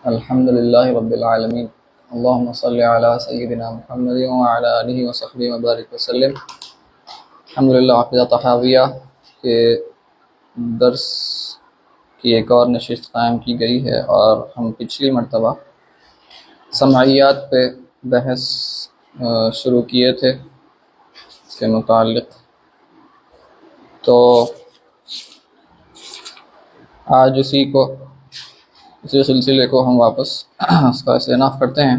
الحمد للہ رب العالمین اللہم صلی علی سیدنا محمد وعلی آلہ وصحبہ وبارک وسلم۔ الحمدللہ حافظہ تحاویہ کے درس کی ایک اور نشست قائم کی گئی ہے، اور ہم پچھلی مرتبہ سمعیات پہ بحث شروع کیے تھے اس کے متعلق، تو آج اسی سلسلے کو ہم واپس اس کا استئناف کرتے ہیں۔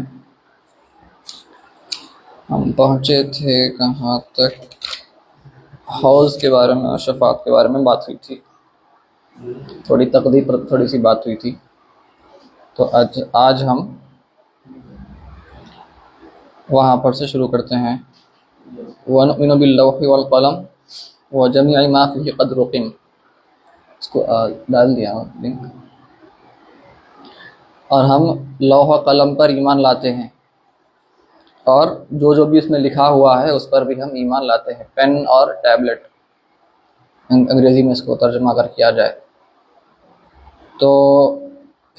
ہم پہنچے تھے کہاں تک؟ حوض کے بارے میں اور شفاعت کے بارے میں بات ہوئی تھی، تھوڑی تقدیر پر تھوڑی سی بات ہوئی تھی، تو آج ہم وہاں پر سے شروع کرتے ہیں۔ وَنُؤْمِنُ بِاللَّوْحِ وَالْقَلَمِ وَجَمِيعِ مَا فِيهِ قَدْ رُقِمَ، اس کو ڈال دیا لنک۔ اور ہم لوح و قلم پر ایمان لاتے ہیں، اور جو بھی اس میں لکھا ہوا ہے اس پر بھی ہم ایمان لاتے ہیں۔ پین اور ٹیبلٹ انگریزی میں اس کو ترجمہ اگر کیا جائے تو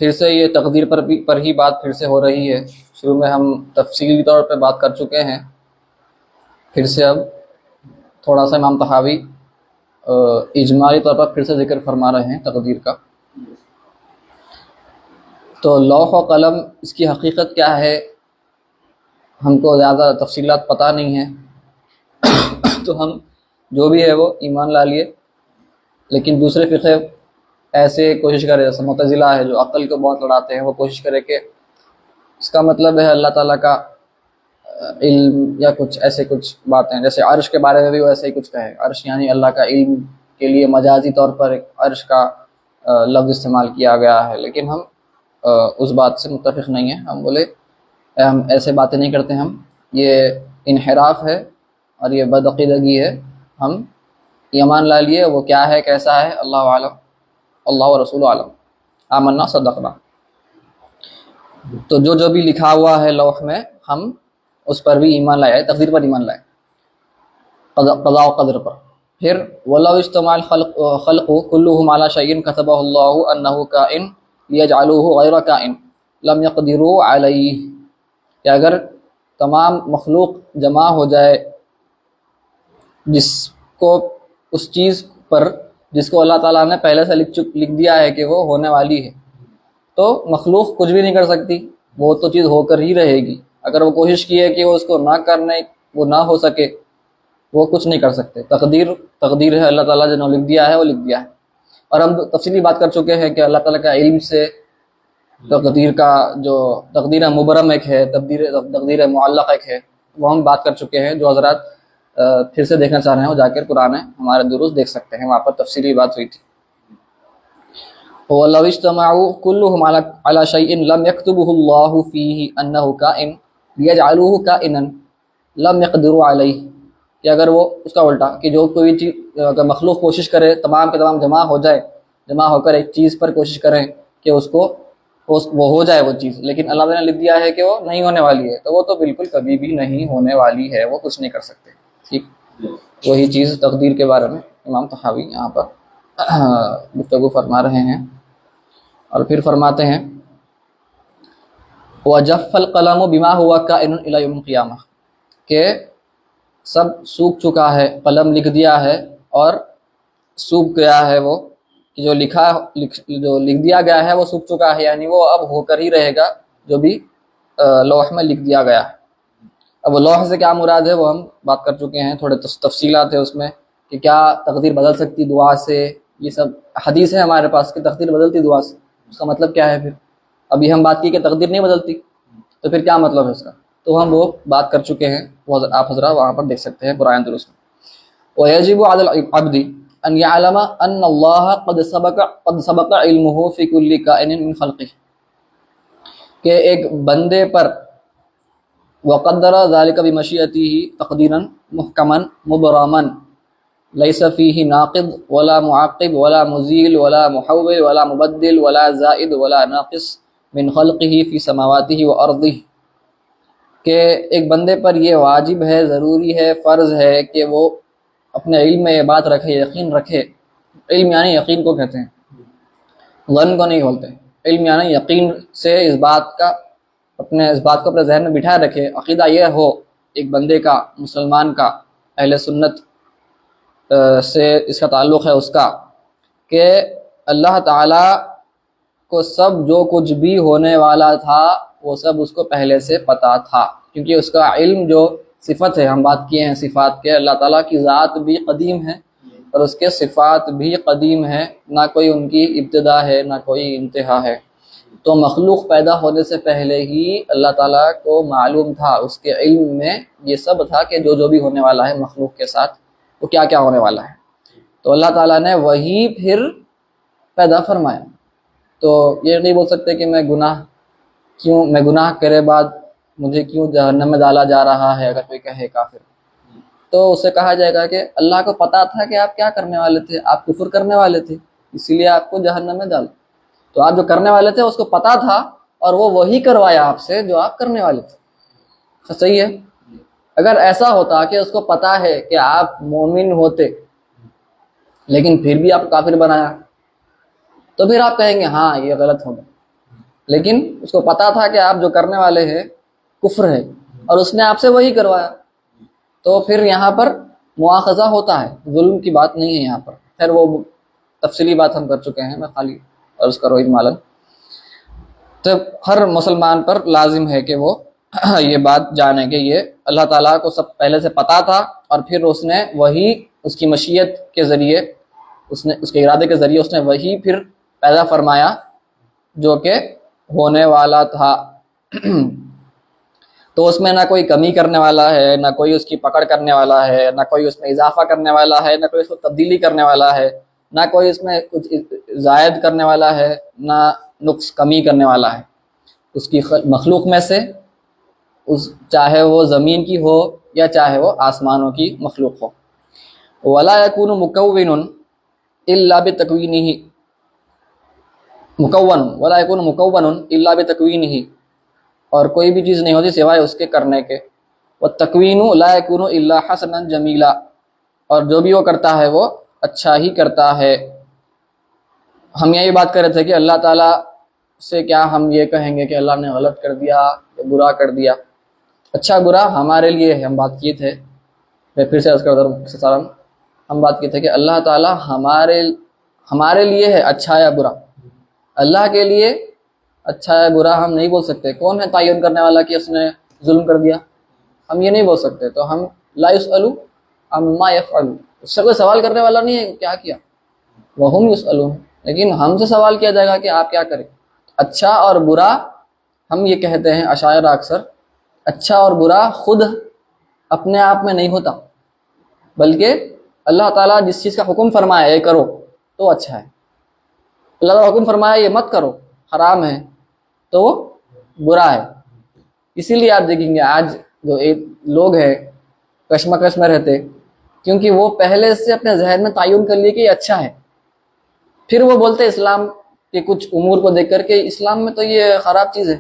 پھر سے یہ تقدیر پر ہی بات پھر سے ہو رہی ہے۔ شروع میں ہم تفصیلی طور پہ بات کر چکے ہیں، پھر سے اب تھوڑا سا امام طحاوی اجمالی طور پر پھر سے ذکر فرما رہے ہیں تقدیر کا۔ تو لوح و قلم اس کی حقیقت کیا ہے، ہم کو زیادہ تفصیلات پتہ نہیں ہیں تو ہم جو بھی ہے وہ ایمان لا لیے، لیکن دوسرے فقہ ایسے کوشش کرے، جیسے معتزلہ ہے جو عقل کو بہت لڑاتے ہیں، وہ کوشش کرے کہ اس کا مطلب ہے اللہ تعالیٰ کا علم یا کچھ ایسے کچھ باتیں، جیسے عرش کے بارے میں بھی وہ ایسے ہی کچھ کہے، عرش یعنی اللہ کا علم کے لیے مجازی طور پر ایک عرش کا لفظ استعمال کیا گیا ہے، لیکن ہم اس بات سے متفق نہیں ہیں۔ ہم بولے ہم ایسے باتیں نہیں کرتے، ہم یہ انحراف ہے اور یہ بدعقیدگی ہے، ہم ایمان لا لیے، وہ کیا ہے کیسا ہے اللہ عالم، اللہ و رسول عالم، آمنا صدقنا۔ تو جو بھی لکھا ہوا ہے لوح میں ہم اس پر بھی ایمان لائے، تقدیر پر ایمان لائے، قضاء و قدر پر۔ پھر وَلَوْ اجْتَمَعَ الْخَلْقُ كُلُّهُمْ عَلَى شَيْءٍ كَتَبَهُ اللَّهُ أَنَّهُ كَائِنٌ لِيَجْعَلُوهُ غَيْرَ كَائِنٍ لَمْ يَقْدِرُوا عَلَيْهِ، کہ اگر تمام مخلوق جمع ہو جائے جس کو اس چیز پر جس کو اللہ تعالیٰ نے پہلے سے لکھ دیا ہے کہ وہ ہونے والی ہے، تو مخلوق کچھ بھی نہیں کر سکتی، وہ تو چیز ہو کر ہی رہے گی۔ اگر وہ کوشش کی ہے کہ وہ اس کو نہ کرنے، وہ نہ ہو سکے، وہ کچھ نہیں کر سکتے۔ تقدیر ہے، اللہ تعالیٰ جو لکھ دیا ہے وہ لکھ دیا ہے۔ اور ہم تفصیلی بات کر چکے ہیں کہ اللہ تعالیٰ کا علم سے تقدیر کا جو تقدیر مبرم ایک ہے، تقدیر معلق ایک ہے، وہ ہم بات کر چکے ہیں۔ جو حضرات پھر سے دیکھنا چاہ رہے ہیں وہ جا کر پرانے ہمارے دروس دیکھ سکتے ہیں، وہاں پر تفصیلی بات ہوئی تھی۔ وَلَوْ اجْتَمَعُوا كُلُّهُمْ عَلَى شَيْءٍ لَمْ يَكْتُبْهُ اللَّهُ فِيهِ أَنَّهُ كَائِنٌ لِيَجْعَلُوهُ كَائِنًا لَمْ يَقْدِرُوا عَلَيْهِ، کہ اگر وہ اس کا الٹا، کہ جو کوئی چیز اگر مخلوق کوشش کرے، تمام کے تمام جمع ہو کر ایک چیز پر کوشش کریں کہ اس کو وہ ہو جائے وہ چیز، لیکن اللہ نے لکھ دیا ہے کہ وہ نہیں ہونے والی ہے، تو وہ تو بالکل کبھی بھی نہیں ہونے والی ہے، وہ کچھ نہیں کر سکتے۔ ٹھیک، وہی چیز تقدیر کے بارے میں امام طحاوی یہاں پر گفتگو فرما رہے ہیں، اور پھر فرماتے ہیں وَجَفَّ الْقَلَمُ بِمَا هُوَ كَائِنٌ إِلَى يَوْمِ الْقِيَامَةِ، کہ سب سوکھ چکا ہے، قلم لکھ دیا ہے اور سوکھ گیا ہے، وہ کہ جو لکھ دیا گیا ہے وہ سوکھ چکا ہے، یعنی وہ اب ہو کر ہی رہے گا جو بھی لوح میں لکھ دیا گیا ہے۔ اب وہ لوح سے کیا مراد ہے وہ ہم بات کر چکے ہیں، تھوڑے تفصیلات ہیں اس میں کہ کیا تقدیر بدل سکتی دعا سے، یہ سب حدیث ہے ہمارے پاس کہ تقدیر بدلتی دعا سے، اس کا مطلب کیا ہے؟ پھر ابھی ہم بات کی کہ تقدیر نہیں بدلتی، تو پھر کیا مطلب ہے اس کا، تو ہم وہ بات کر چکے ہیں، وہ آپ حضرات وہاں پر دیکھ سکتے ہیں قرآن درست میں۔ وَيَجِبُ عَلَى الْعَبْدِ أَنْ يَعْلَمَ أَنَّ اللَّهَ قَدْ سَبَقَ عِلْمُهُ فِي كُلِّ كَائِنٍ مِّنْ خَلْقِهِ، کہ ایک بندے پر وَقَدَّرَ ذَلِكَ بِمَشِيئَتِهِ تَقْدِيرًا مُحْكَمًا مُبْرَمًا لَيْسَ فِيهِ نَاقِض وَلَا مُعَقِّبْ وَلَا مُزِيلٌ وَلَا مُحَوِّلٌ وَلَا مُبَدِّلٌ وَلَا زَائِدٌ وَلَا نَاقِصٌ مِّنْ خَلْقِهِ فِي سَمَاوَاتِهِ وَأَرْضِهِ، کہ ایک بندے پر یہ واجب ہے، ضروری ہے، فرض ہے کہ وہ اپنے علم میں یہ بات رکھے، یقین رکھے۔ علم یعنی یقین کو کہتے ہیں، ظن کو نہیں بولتے۔ علم یعنی یقین سے اس بات کو اپنے ذہن میں بٹھائے رکھے، عقیدہ یہ ہو ایک بندے کا، مسلمان کا، اہل سنت سے اس کا تعلق ہے اس کا، کہ اللہ تعالیٰ کو سب جو کچھ بھی ہونے والا تھا وہ سب اس کو پہلے سے پتہ تھا، کیونکہ اس کا علم جو صفت ہے، ہم بات کیے ہیں صفات کے، اللہ تعالیٰ کی ذات بھی قدیم ہے اور اس کے صفات بھی قدیم ہے، نہ کوئی ان کی ابتدا ہے نہ کوئی انتہا ہے۔ تو مخلوق پیدا ہونے سے پہلے ہی اللہ تعالیٰ کو معلوم تھا، اس کے علم میں یہ سب تھا کہ جو بھی ہونے والا ہے مخلوق کے ساتھ وہ کیا کیا ہونے والا ہے۔ تو اللہ تعالیٰ نے وہی پھر پیدا فرمایا۔ تو یہ نہیں بول سکتے کہ میں گناہ کرے بعد مجھے کیوں جہنم میں ڈالا جا رہا ہے، اگر کوئی کہے کافر، تو اسے کہا جائے گا کہ اللہ کو پتا تھا کہ آپ کیا کرنے والے تھے، آپ کفر کرنے والے تھے، اسی لیے آپ کو جہنم میں ڈالا۔ تو آپ جو کرنے والے تھے اس کو پتا تھا اور وہ وہی کروایا آپ سے جو آپ کرنے والے تھے۔ صحیح ہے؟ اگر ایسا ہوتا کہ اس کو پتا ہے کہ آپ مومن ہوتے لیکن پھر بھی آپ کافر بنایا، تو پھر آپ کہیں گے ہاں یہ غلط ہوگا، لیکن اس کو پتا تھا کہ آپ جو کرنے والے ہیں کفر ہے اور اس نے آپ سے وہی کروایا، تو پھر یہاں پر مواخذہ ہوتا ہے، ظلم کی بات نہیں ہے یہاں پر۔ خیر وہ تفصیلی بات ہم کر چکے ہیں، میں خالی عرض کرو اجمالاً۔ تو ہر مسلمان پر لازم ہے کہ وہ یہ بات جانے کہ یہ اللہ تعالیٰ کو سب پہلے سے پتا تھا، اور پھر اس نے وہی اس کی مشیت کے ذریعے، اس کے ارادے کے ذریعے اس نے وہی پھر پیدا فرمایا جو کہ ہونے والا تھا۔ تو اس میں نہ کوئی کمی کرنے والا ہے، نہ کوئی اس کی پکڑ کرنے والا ہے، نہ کوئی اس میں اضافہ کرنے والا ہے، نہ کوئی اس کو تبدیلی کرنے والا ہے، نہ کوئی اس میں کچھ زائد کرنے والا ہے، نہ نقص کمی کرنے والا ہے اس کی مخلوق میں سے، چاہے وہ زمین کی ہو یا چاہے وہ آسمانوں کی مخلوق ہو۔ وَلَا يَكُونُ مُكَوِّنٌ إِلَّا بِتَكْوِينِهِ وَلَا يَكُونُ مُكَوَّنٌ إِلَّا بِتَكْوِينِهِ، اور کوئی بھی چیز نہیں ہوتی سوائے اس کے کرنے کے۔ وَالتَّكْوِينُ لَا يَكُونُ إِلَّا حَسَنًا جَمِيلًا، اور جو بھی وہ کرتا ہے وہ اچھا ہی کرتا ہے۔ ہم یہی بات کر رہے تھے کہ اللہ تعالیٰ سے کیا ہم یہ کہیں گے کہ اللہ نے غلط کر دیا یا برا کر دیا؟ اچھا برا ہمارے لیے ہے، ہم بات کیے تھے، میں پھر سے عرض کرتا ہوں، ہم بات کیے تھے کہ اللہ تعالیٰ ہمارے لیے ہے اچھا یا برا، اللہ کے لیے اچھا یا برا ہم نہیں بول سکتے۔ کون ہے تعین کرنے والا کہ اس نے ظلم کر دیا؟ ہم یہ نہیں بول سکتے۔ تو ہم لا یسألوا عما یفعلون، اس سے کوئی سوال کرنے والا نہیں ہے کیا کیا، وہم یسألون، لیکن ہم سے سوال کیا جائے گا کہ آپ کیا کریں۔ اچھا اور برا، ہم یہ کہتے ہیں اشاعرہ اکثر، اچھا اور برا خود اپنے آپ میں نہیں ہوتا، بلکہ اللہ تعالیٰ جس چیز کا حکم فرمایا یہ کرو تو اچھا ہے، اللہ تعالیٰ حکم فرمایا یہ مت کرو حرام ہے تو وہ برا ہے۔ اسی لیے آپ دیکھیں گے آج جو ایک لوگ ہیں کشمکش میں رہتے، کیونکہ وہ پہلے سے اپنے ذہن میں تعین کر لیے کہ یہ اچھا ہے، پھر وہ بولتے اسلام کے کچھ امور کو دیکھ کر کے اسلام میں تو یہ خراب چیز ہے۔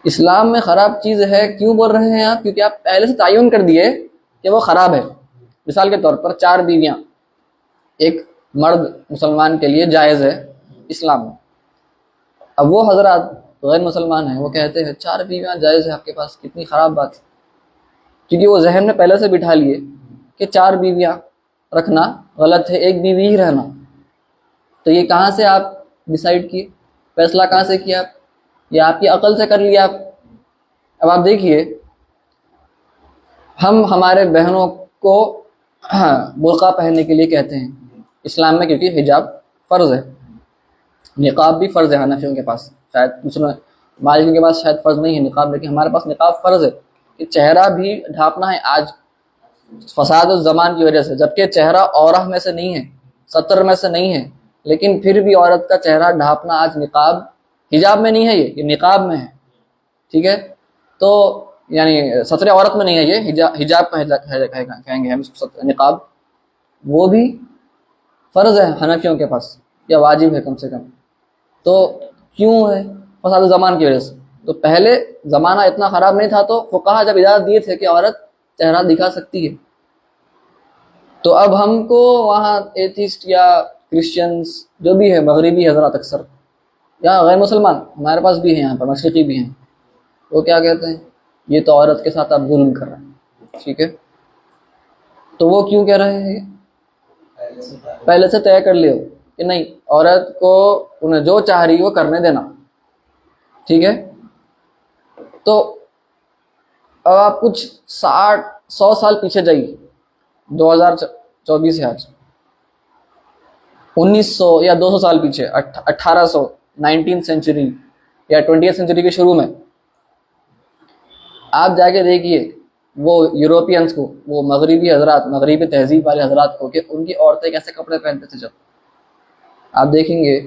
اسلام میں خراب چیز ہے کیوں بول رہے ہیں آپ؟ کیونکہ آپ پہلے سے تعین کر دیے کہ وہ خراب ہے۔ مثال کے طور پر 4 بیویاں ایک مرد مسلمان کے لیے جائز ہے اسلام میں، اب وہ حضرات غیر مسلمان ہیں، وہ کہتے ہیں 4 بیویاں جائز ہے آپ کے پاس، کتنی خراب بات ہے، کیونکہ وہ ذہن میں پہلے سے بٹھا لیے کہ 4 بیویاں رکھنا غلط ہے، ایک بیوی ہی رہنا۔ تو یہ کہاں سے آپ ڈیسائیڈ کیے؟ فیصلہ کہاں سے کیا آپ؟ یہ آپ کی عقل سے کر لیا آپ۔ اب آپ دیکھیے، ہم ہمارے بہنوں کو برقع پہننے کے لیے کہتے ہیں اسلام میں، کیونکہ حجاب فرض ہے، نقاب بھی فرض ہے حنفیوں کے پاس، شاید دوسرے مالکیوں کے پاس شاید فرض نہیں ہے نقاب، لیکن ہمارے پاس نقاب فرض ہے کہ چہرہ بھی ڈھانپنا ہے آج فساد الزمان کی وجہ سے، جبکہ چہرہ عورہ میں سے نہیں ہے، ستر میں سے نہیں ہے، لیکن پھر بھی عورت کا چہرہ ڈھانپنا آج نقاب، حجاب میں نہیں ہے، یہ نقاب میں ہے، ٹھیک ہے؟ تو یعنی ستر عورت میں نہیں ہے، یہ حجاب کہیں گے ہم نقاب، وہ بھی فرض ہے حنفیوں کے پاس یا واجب ہے کم سے کم۔ تو کیوں ہے؟ فساد الزمان کی وجہ سے۔ تو پہلے زمانہ اتنا خراب نہیں تھا تو فقہا جب اجازت دیے تھے کہ عورت چہرہ دکھا سکتی ہے، تو اب ہم کو وہاں ایتھیسٹ یا کرسچنز جو بھی ہے مغربی حضرات اکثر یا غیر مسلمان ہمارے پاس بھی ہیں یہاں پر، مشرقی بھی ہیں، وہ کیا کہتے ہیں یہ تو عورت کے ساتھ آپ ظلم کر رہے ہیں، ٹھیک ہے، تو وہ کیوں کہہ رہے ہیں؟ پہلے سے طے کر لیو کہ نہیں، عورت کو انہیں جو چاہ رہی وہ کرنے دینا، ٹھیک ہے۔ تو اب آپ کچھ 60-100 سال پیچھے جائیے، 2024 ہے آج، 1900 یا 200 سال پیچھے، 1800، 19 سینچری یا 20 سینچری کے شروع میں آپ جا کے دیکھیے وہ یوروپینس کو، وہ مغربی حضرات، مغربی تہذیب والے حضرات کو، کہ ان کی عورتیں کیسے کپڑے پہنتے تھے، جب آپ دیکھیں گے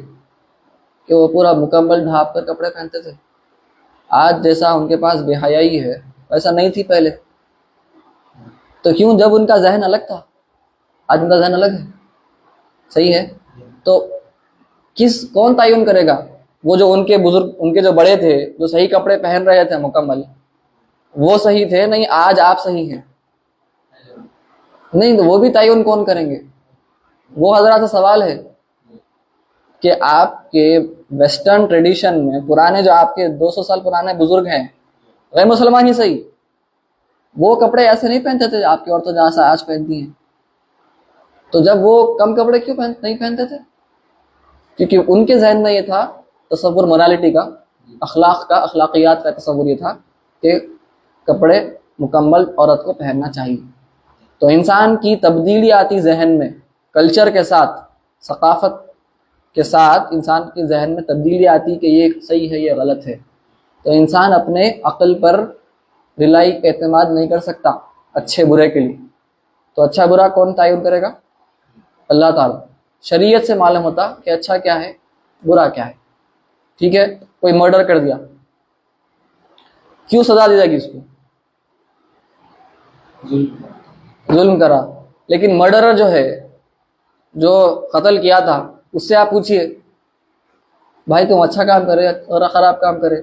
کہ وہ پورا مکمل ڈھانپ کر کپڑے پہنتے تھے۔ آج جیسا ان کے پاس بے حیائی ہے ویسا نہیں تھی پہلے، تو کیوں؟ جب ان کا ذہن الگ تھا، آج ان کا ذہن الگ ہے، صحیح ہے۔ تو کون تعین کرے گا؟ وہ جو ان کے بزرگ، ان کے جو بڑے تھے، جو صحیح کپڑے پہن رہے تھے مکمل، وہ صحیح تھے؟ نہیں، آج آپ صحیح ہیں، نہیں، تو وہ بھی تعین کون کریں گے؟ وہ حضرات سے سوال ہے کہ آپ کے ویسٹرن ٹریڈیشن میں پرانے، جو آپ کے 200 سال پرانے بزرگ ہیں، غیر مسلمان ہی صحیح، وہ کپڑے ایسے نہیں پہنتے تھے آپ کی عورتیں جہاں سے آج پہنتی ہیں۔ تو جب وہ کم کپڑے کیوں نہیں پہنتے تھے؟ کیونکہ ان کے ذہن میں یہ تھا تصور مورالٹی کا، اخلاق کا، اخلاقیات کا تصور یہ تھا کہ کپڑے مکمل عورت کو پہننا چاہیے۔ تو انسان کی تبدیلی آتی ذہن میں، کلچر کے ساتھ، ثقافت کے ساتھ انسان کے ذہن میں تبدیلی آتی کہ یہ صحیح ہے، یہ غلط ہے، تو انسان اپنے عقل پر رلائی، اعتماد نہیں کر سکتا اچھے برے کے لیے۔ تو اچھا برا کون تعین کرے گا؟ اللہ تعالیٰ۔ شریعت سے معلوم ہوتا کہ اچھا کیا ہے، برا کیا ہے، ٹھیک ہے۔ کوئی مرڈر کر دیا، کیوں سزا دی جائے گی اس کو؟ ظلم کرا، لیکن مرڈرر جو ہے، جو قتل کیا تھا، اس سے آپ پوچھئے بھائی تم اچھا کام کرے اور خراب کام کرے،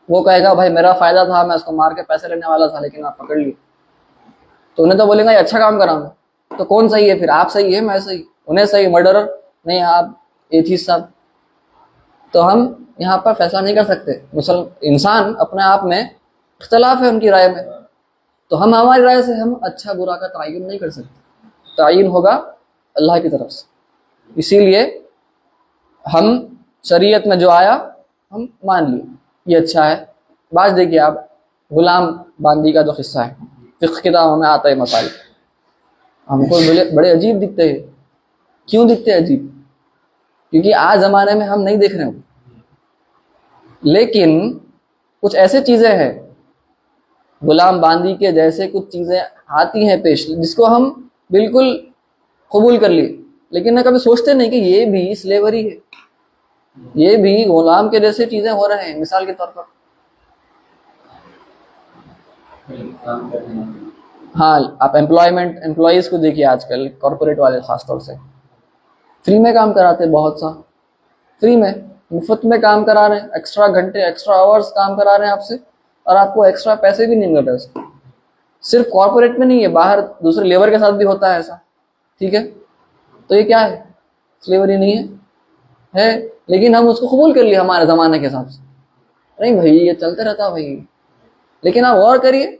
وہ کہے گا بھائی میرا فائدہ تھا، میں اس کو مار کے پیسے لینے والا تھا، لیکن آپ پکڑ لیے، تو انہیں تو بولیں گا یہ اچھا کام کرا ہوں۔ تو کون صحیح ہے پھر؟ آپ صحیح ہے، میں صحیح؟ انہیں صحیح، مرڈرر نہیں، آپ ایتھیسٹ صاحب۔ تو ہم یہاں پر فیصلہ نہیں کر سکتے، انسان اپنے آپ میں اختلاف ہے ان کی رائے میں، تو ہم ہماری رائے سے ہم اچھا برا کا تعین نہیں کر سکتے، تعین ہوگا اللہ کی طرف سے۔ اسی لیے ہم شریعت میں جو آیا ہم مان لیے یہ اچھا ہے۔ بعض دیکھیے آپ غلام باندی کا جو قصہ ہے، فقہ کتابوں میں آتا ہے مسائل، ہم کو بڑے عجیب دکھتے ہیں۔ کیوں دکھتے ہیں عجیب؟ کیونکہ آج زمانے میں ہم نہیں دیکھ رہے ہوں، لیکن کچھ ایسے چیزیں ہیں، غلام باندی کے جیسے کچھ چیزیں آتی ہیں پیش، جس کو ہم بالکل قبول کر لیے، لیکن نہ کبھی سوچتے نہیں کہ یہ بھی سلیوری ہے، یہ بھی غلام کے جیسے چیزیں ہو رہے ہیں۔ مثال کے طور پر ہاں، آپ امپلائیز کو دیکھیے، آج کل کارپوریٹ والے خاص طور سے فری میں کام کراتے ہیں، بہت سا فری میں، مفت میں کام کرا رہے ہیں، ایکسٹرا گھنٹے، ایکسٹرا آورز کام کرا رہے ہیں آپ سے، اور آپ کو ایکسٹرا پیسے بھی نہیں مل رہے اس کے۔ صرف کارپوریٹ میں نہیں ہے، باہر دوسرے لیبر کے ساتھ بھی ہوتا ہے ایسا، ٹھیک ہے۔ تو یہ کیا ہے؟ سلیوری نہیں ہے، لیکن ہم اس کو قبول کر لیے ہمارے زمانے کے حساب سے، نہیں بھائی یہ چلتا رہتا بھائی، لیکن آپ غور کریے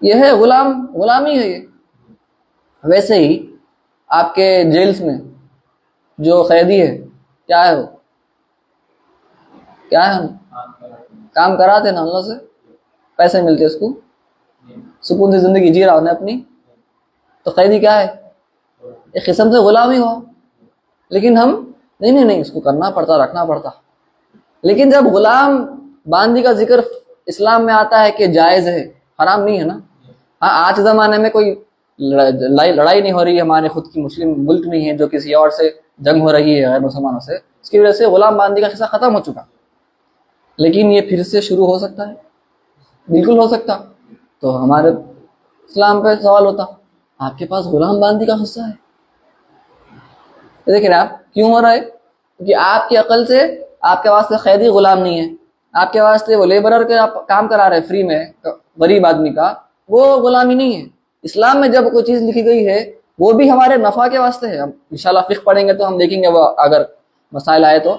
یہ ہے غلامی ہے یہ۔ ویسے ہی آپ کے جیلز میں جو قیدی ہے، کیا ہے وہ؟ کیا ہے؟ کام کراتے نا اللہ سے، پیسے ملتے اس کو، سکون سے زندگی جی رہا انہیں اپنی، تو قیدی کیا ہے؟ ایک قسم سے غلامی ہوا، لیکن ہم نہیں اس کو کرنا پڑتا، رکھنا پڑتا۔ لیکن جب غلام باندی کا ذکر اسلام میں آتا ہے کہ جائز ہے، حرام نہیں ہے نا۔ ہاں، آج زمانے میں کوئی لڑائی نہیں ہو رہی ہے، ہمارے خود کی مسلم ملک نہیں ہے جو کسی اور سے جنگ ہو رہی ہے غیر مسلمانوں سے، اس کی وجہ سے غلام باندی کا قصہ ختم ہو چکا، لیکن یہ پھر سے شروع ہو سکتا ہے، بالکل ہو سکتا۔ تو ہمارے اسلام پہ سوال ہوتا، آپ کے پاس غلام باندی کا قصہ ہے، دیکھ رہے آپ کیوں ہو رہا ہے؟ کیونکہ آپ کی عقل سے آپ کے واسطے قیدی غلام نہیں ہے، آپ کے واسطے وہ لیبرر کے آپ کام کرا رہے فری میں غریب آدمی کا، وہ غلامی نہیں ہے۔ اسلام میں جب کوئی چیز لکھی گئی ہے وہ بھی ہمارے نفع کے واسطے ہے۔ ہم انشاءاللہ فقہ پڑھیں گے تو ہم دیکھیں گے وہ اگر مسائل آئے تو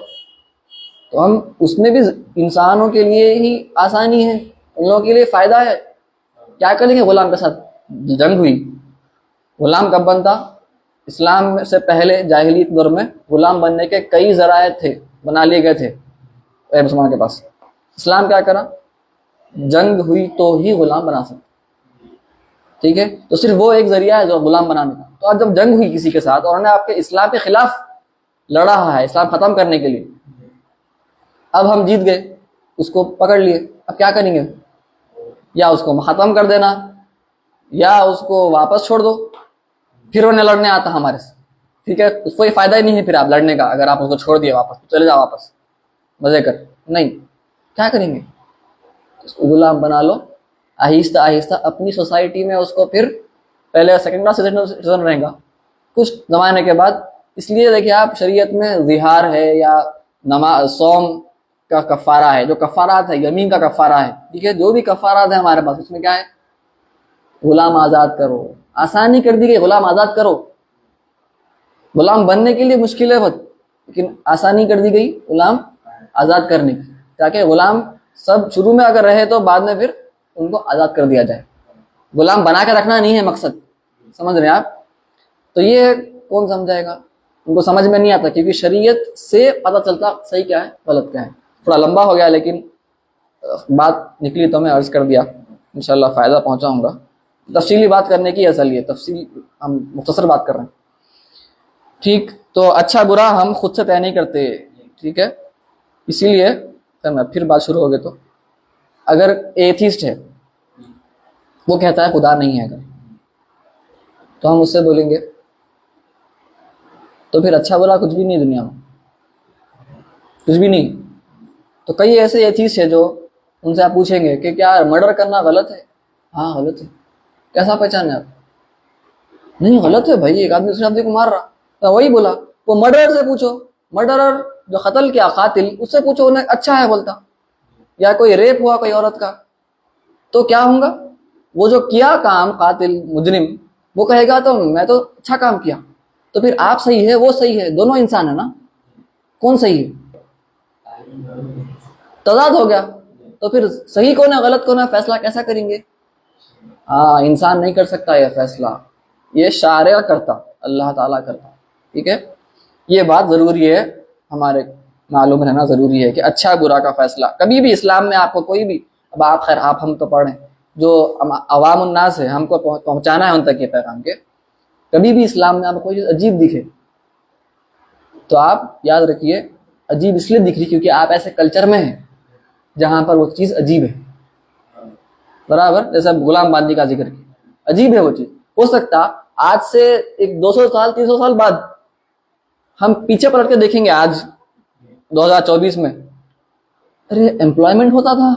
تو ہم اس میں بھی انسانوں کے لیے ہی آسانی ہے، ان لوگوں کے لیے فائدہ ہے. کیا کریں گے غلام کے ساتھ؟ جنگ ہوئی. غلام کب بنتا؟ اسلام سے پہلے جاہلیت دور میں غلام بننے کے کئی ذرائع تھے، بنا لیے گئے تھے مسلمان کے پاس. اسلام کیا کرا؟ جنگ ہوئی تو ہی غلام بنا سکتے. ٹھیک ہے، تو صرف وہ ایک ذریعہ ہے جو غلام بنانے کا. تو آج جب جنگ ہوئی کسی کے ساتھ اور انہوں نے آپ کے اسلام کے خلاف لڑا ہے اسلام ختم کرنے کے لیے، اب ہم جیت گئے، اس کو پکڑ لیے، اب کیا کریں گے؟ یا اس کو ختم کر دینا یا اس کو واپس چھوڑ دو. پھر انہیں لڑنے آتا ہمارے سے، ٹھیک ہے، اس کو یہ فائدہ ہی نہیں ہے پھر آپ لڑنے کا. اگر آپ اس کو چھوڑ دیے واپس، چلے جاؤ واپس مزے کر. نہیں، کیا کریں گے؟ اس کو غلام بنا لو آہستہ آہستہ اپنی سوسائٹی میں. اس کو پھر پہلے سیکنڈ کلاس سٹیزن رہے گا کچھ زمانے کے بعد. اس لیے دیکھیے آپ شریعت میں زہار ہے یا نماز صوم کا کفارہ ہے، جو کفارات ہے یمین کا کفارہ ہے، ٹھیک ہے، جو بھی کفارات ہیں ہمارے پاس اس میں کیا ہے؟ غلام آزاد کرو. آسانی کر دی گئی، غلام آزاد کرو. غلام بننے کے لیے مشکل ہے بہت، لیکن آسانی کر دی گئی غلام آزاد کرنے کی، تاکہ غلام سب شروع میں اگر رہے تو بعد میں پھر ان کو آزاد کر دیا جائے. غلام بنا کے رکھنا نہیں ہے مقصد، سمجھ رہے ہیں آپ؟ تو یہ کون سمجھائے گا؟ ان کو سمجھ میں نہیں آتا، کیونکہ شریعت سے پتہ چلتا صحیح کیا ہے غلط کیا ہے. تھوڑا لمبا ہو گیا لیکن بات نکلی تو میں عرض کر دیا، انشاءاللہ فائدہ پہنچاؤں گا. تفصیلی بات کرنے کی اصل یہ تفصیل، ہم مختصر بات کر رہے ہیں. ٹھیک، تو اچھا برا ہم خود سے طے نہیں کرتے، ٹھیک ہے. اسی لیے پھر بات شروع ہو گئی. تو اگر ایتھیسٹ ہے، وہ کہتا ہے خدا نہیں ہے اگر، تو ہم اس سے بولیں گے تو پھر اچھا برا کچھ بھی نہیں دنیا میں، کچھ بھی نہیں. تو کئی ایسے ایتھیسٹ ہیں جو ان سے آپ پوچھیں گے کہ کیا مرڈر کرنا غلط ہے؟ ہاں غلط ہے. کیسا پہچانے آپ؟ نہیں غلط ہے بھائی، ایک آدمی دوسرے آدمی کو مار رہا. تو وہی بولا، وہ مرڈرر سے پوچھو، مرڈرر جو قتل کیا قاتل، اس سے پوچھو انہیں اچھا ہے بولتا. یا کوئی ریپ ہوا کوئی عورت کا تو کیا ہوں گا؟ وہ جو کیا کام قاتل مجرم وہ کہے گا تو میں تو اچھا کام کیا. تو پھر آپ صحیح ہے وہ صحیح ہے، دونوں انسان ہے نا، کون صحیح ہے؟ تضاد ہو گیا. تو پھر صحیح کون ہے غلط کون ہے فیصلہ کیسا کریں گے؟ ہاں انسان نہیں کر سکتا یہ فیصلہ، یہ شارع کرتا، اللہ تعالیٰ کرتا. ٹھیک ہے، یہ بات ضروری ہے، ہمارے معلوم رہنا ضروری ہے کہ اچھا برا کا فیصلہ کبھی بھی اسلام میں آپ کو کوئی بھی، اب آپ خیر آپ ہم تو پڑھیں، جو عوام الناس ہے ہم کو پہنچانا ہے ان تک یہ پیغام کے، کبھی بھی اسلام میں آپ کو کوئی چیز عجیب دکھے تو آپ یاد رکھیے عجیب اس لیے دکھ رہی کیونکہ آپ ایسے کلچر میں ہیں جہاں پر وہ چیز عجیب ہے. برابر جیسے غلام باندھی کا ذکر کیا، عجیب ہے وہ چیز. ہو سکتا آج سے ایک 200 سال 300 سال بعد ہم پیچھے پلٹ کے دیکھیں گے، آج 2024 میں ارے امپلائمنٹ ہوتا تھا،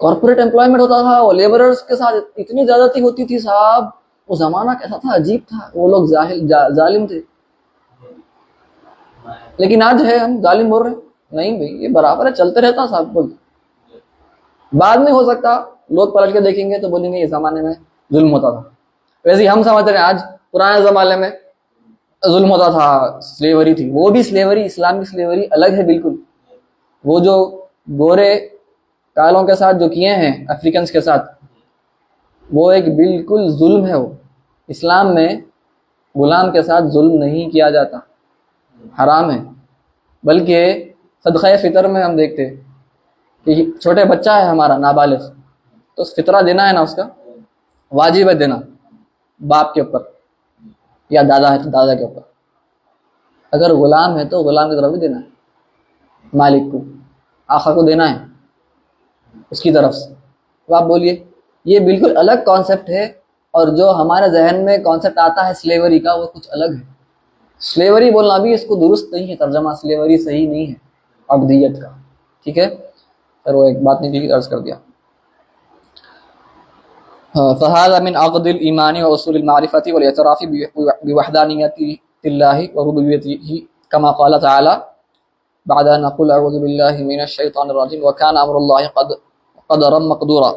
کارپوریٹ امپلائمنٹ ہوتا تھا، وہ لیبررز کے ساتھ اتنی زیادتی ہوتی تھی صاحب، وہ زمانہ کیسا تھا، عجیب تھا، وہ لوگ ظالم تھے. لیکن آج ہے ہم ظالم بول رہے ہیں، نہیں بھائی یہ برابر ہے، چلتے رہتا صاحب. بول بعد میں ہو سکتا لوگ پلٹ کے دیکھیں گے تو بولیں گے یہ زمانے میں ظلم ہوتا تھا. ویسے ہم سمجھ رہے ہیں آج پرانے زمانے میں ظلم ہوتا تھا، سلیوری تھی. وہ بھی سلیوری، اسلام کی سلیوری الگ ہے بالکل. وہ جو گورے کالوں کے ساتھ جو کیے ہیں افریکنز کے ساتھ، وہ ایک بالکل ظلم ہے. وہ اسلام میں غلام کے ساتھ ظلم نہیں کیا جاتا، حرام ہے. بلکہ صدقہ فطر میں ہم دیکھتے کہ چھوٹے بچہ ہے ہمارا نابالغ، تو فطرہ دینا ہے نا، اس کا واجب ہے دینا باپ کے اوپر، یا دادا ہے تو دادا کے اوپر. اگر غلام ہے تو غلام کی طرف بھی دینا ہے، مالک کو آقا کو دینا ہے اس کی طرف سے. تو آپ بولیے یہ بالکل الگ کانسیپٹ ہے، اور جو ہمارے ذہن میں کانسیپٹ آتا ہے سلیوری کا وہ کچھ الگ ہے. سلیوری بولنا بھی اس کو درست نہیں ہے، ترجمہ سلیوری صحیح نہیں ہے عبدیت کا. ٹھیک ہے، پھر وہ ایک بات نہیں عرض کر دیا. فهذا من عقد الإيمان وأصول المعرفة والاعتراف بوحدانية الله وربوبيته كما قال تعالى بعد أن نقول أعوذ بالله من الشيطان الرجيم وكان أمر الله قدرا مقدورا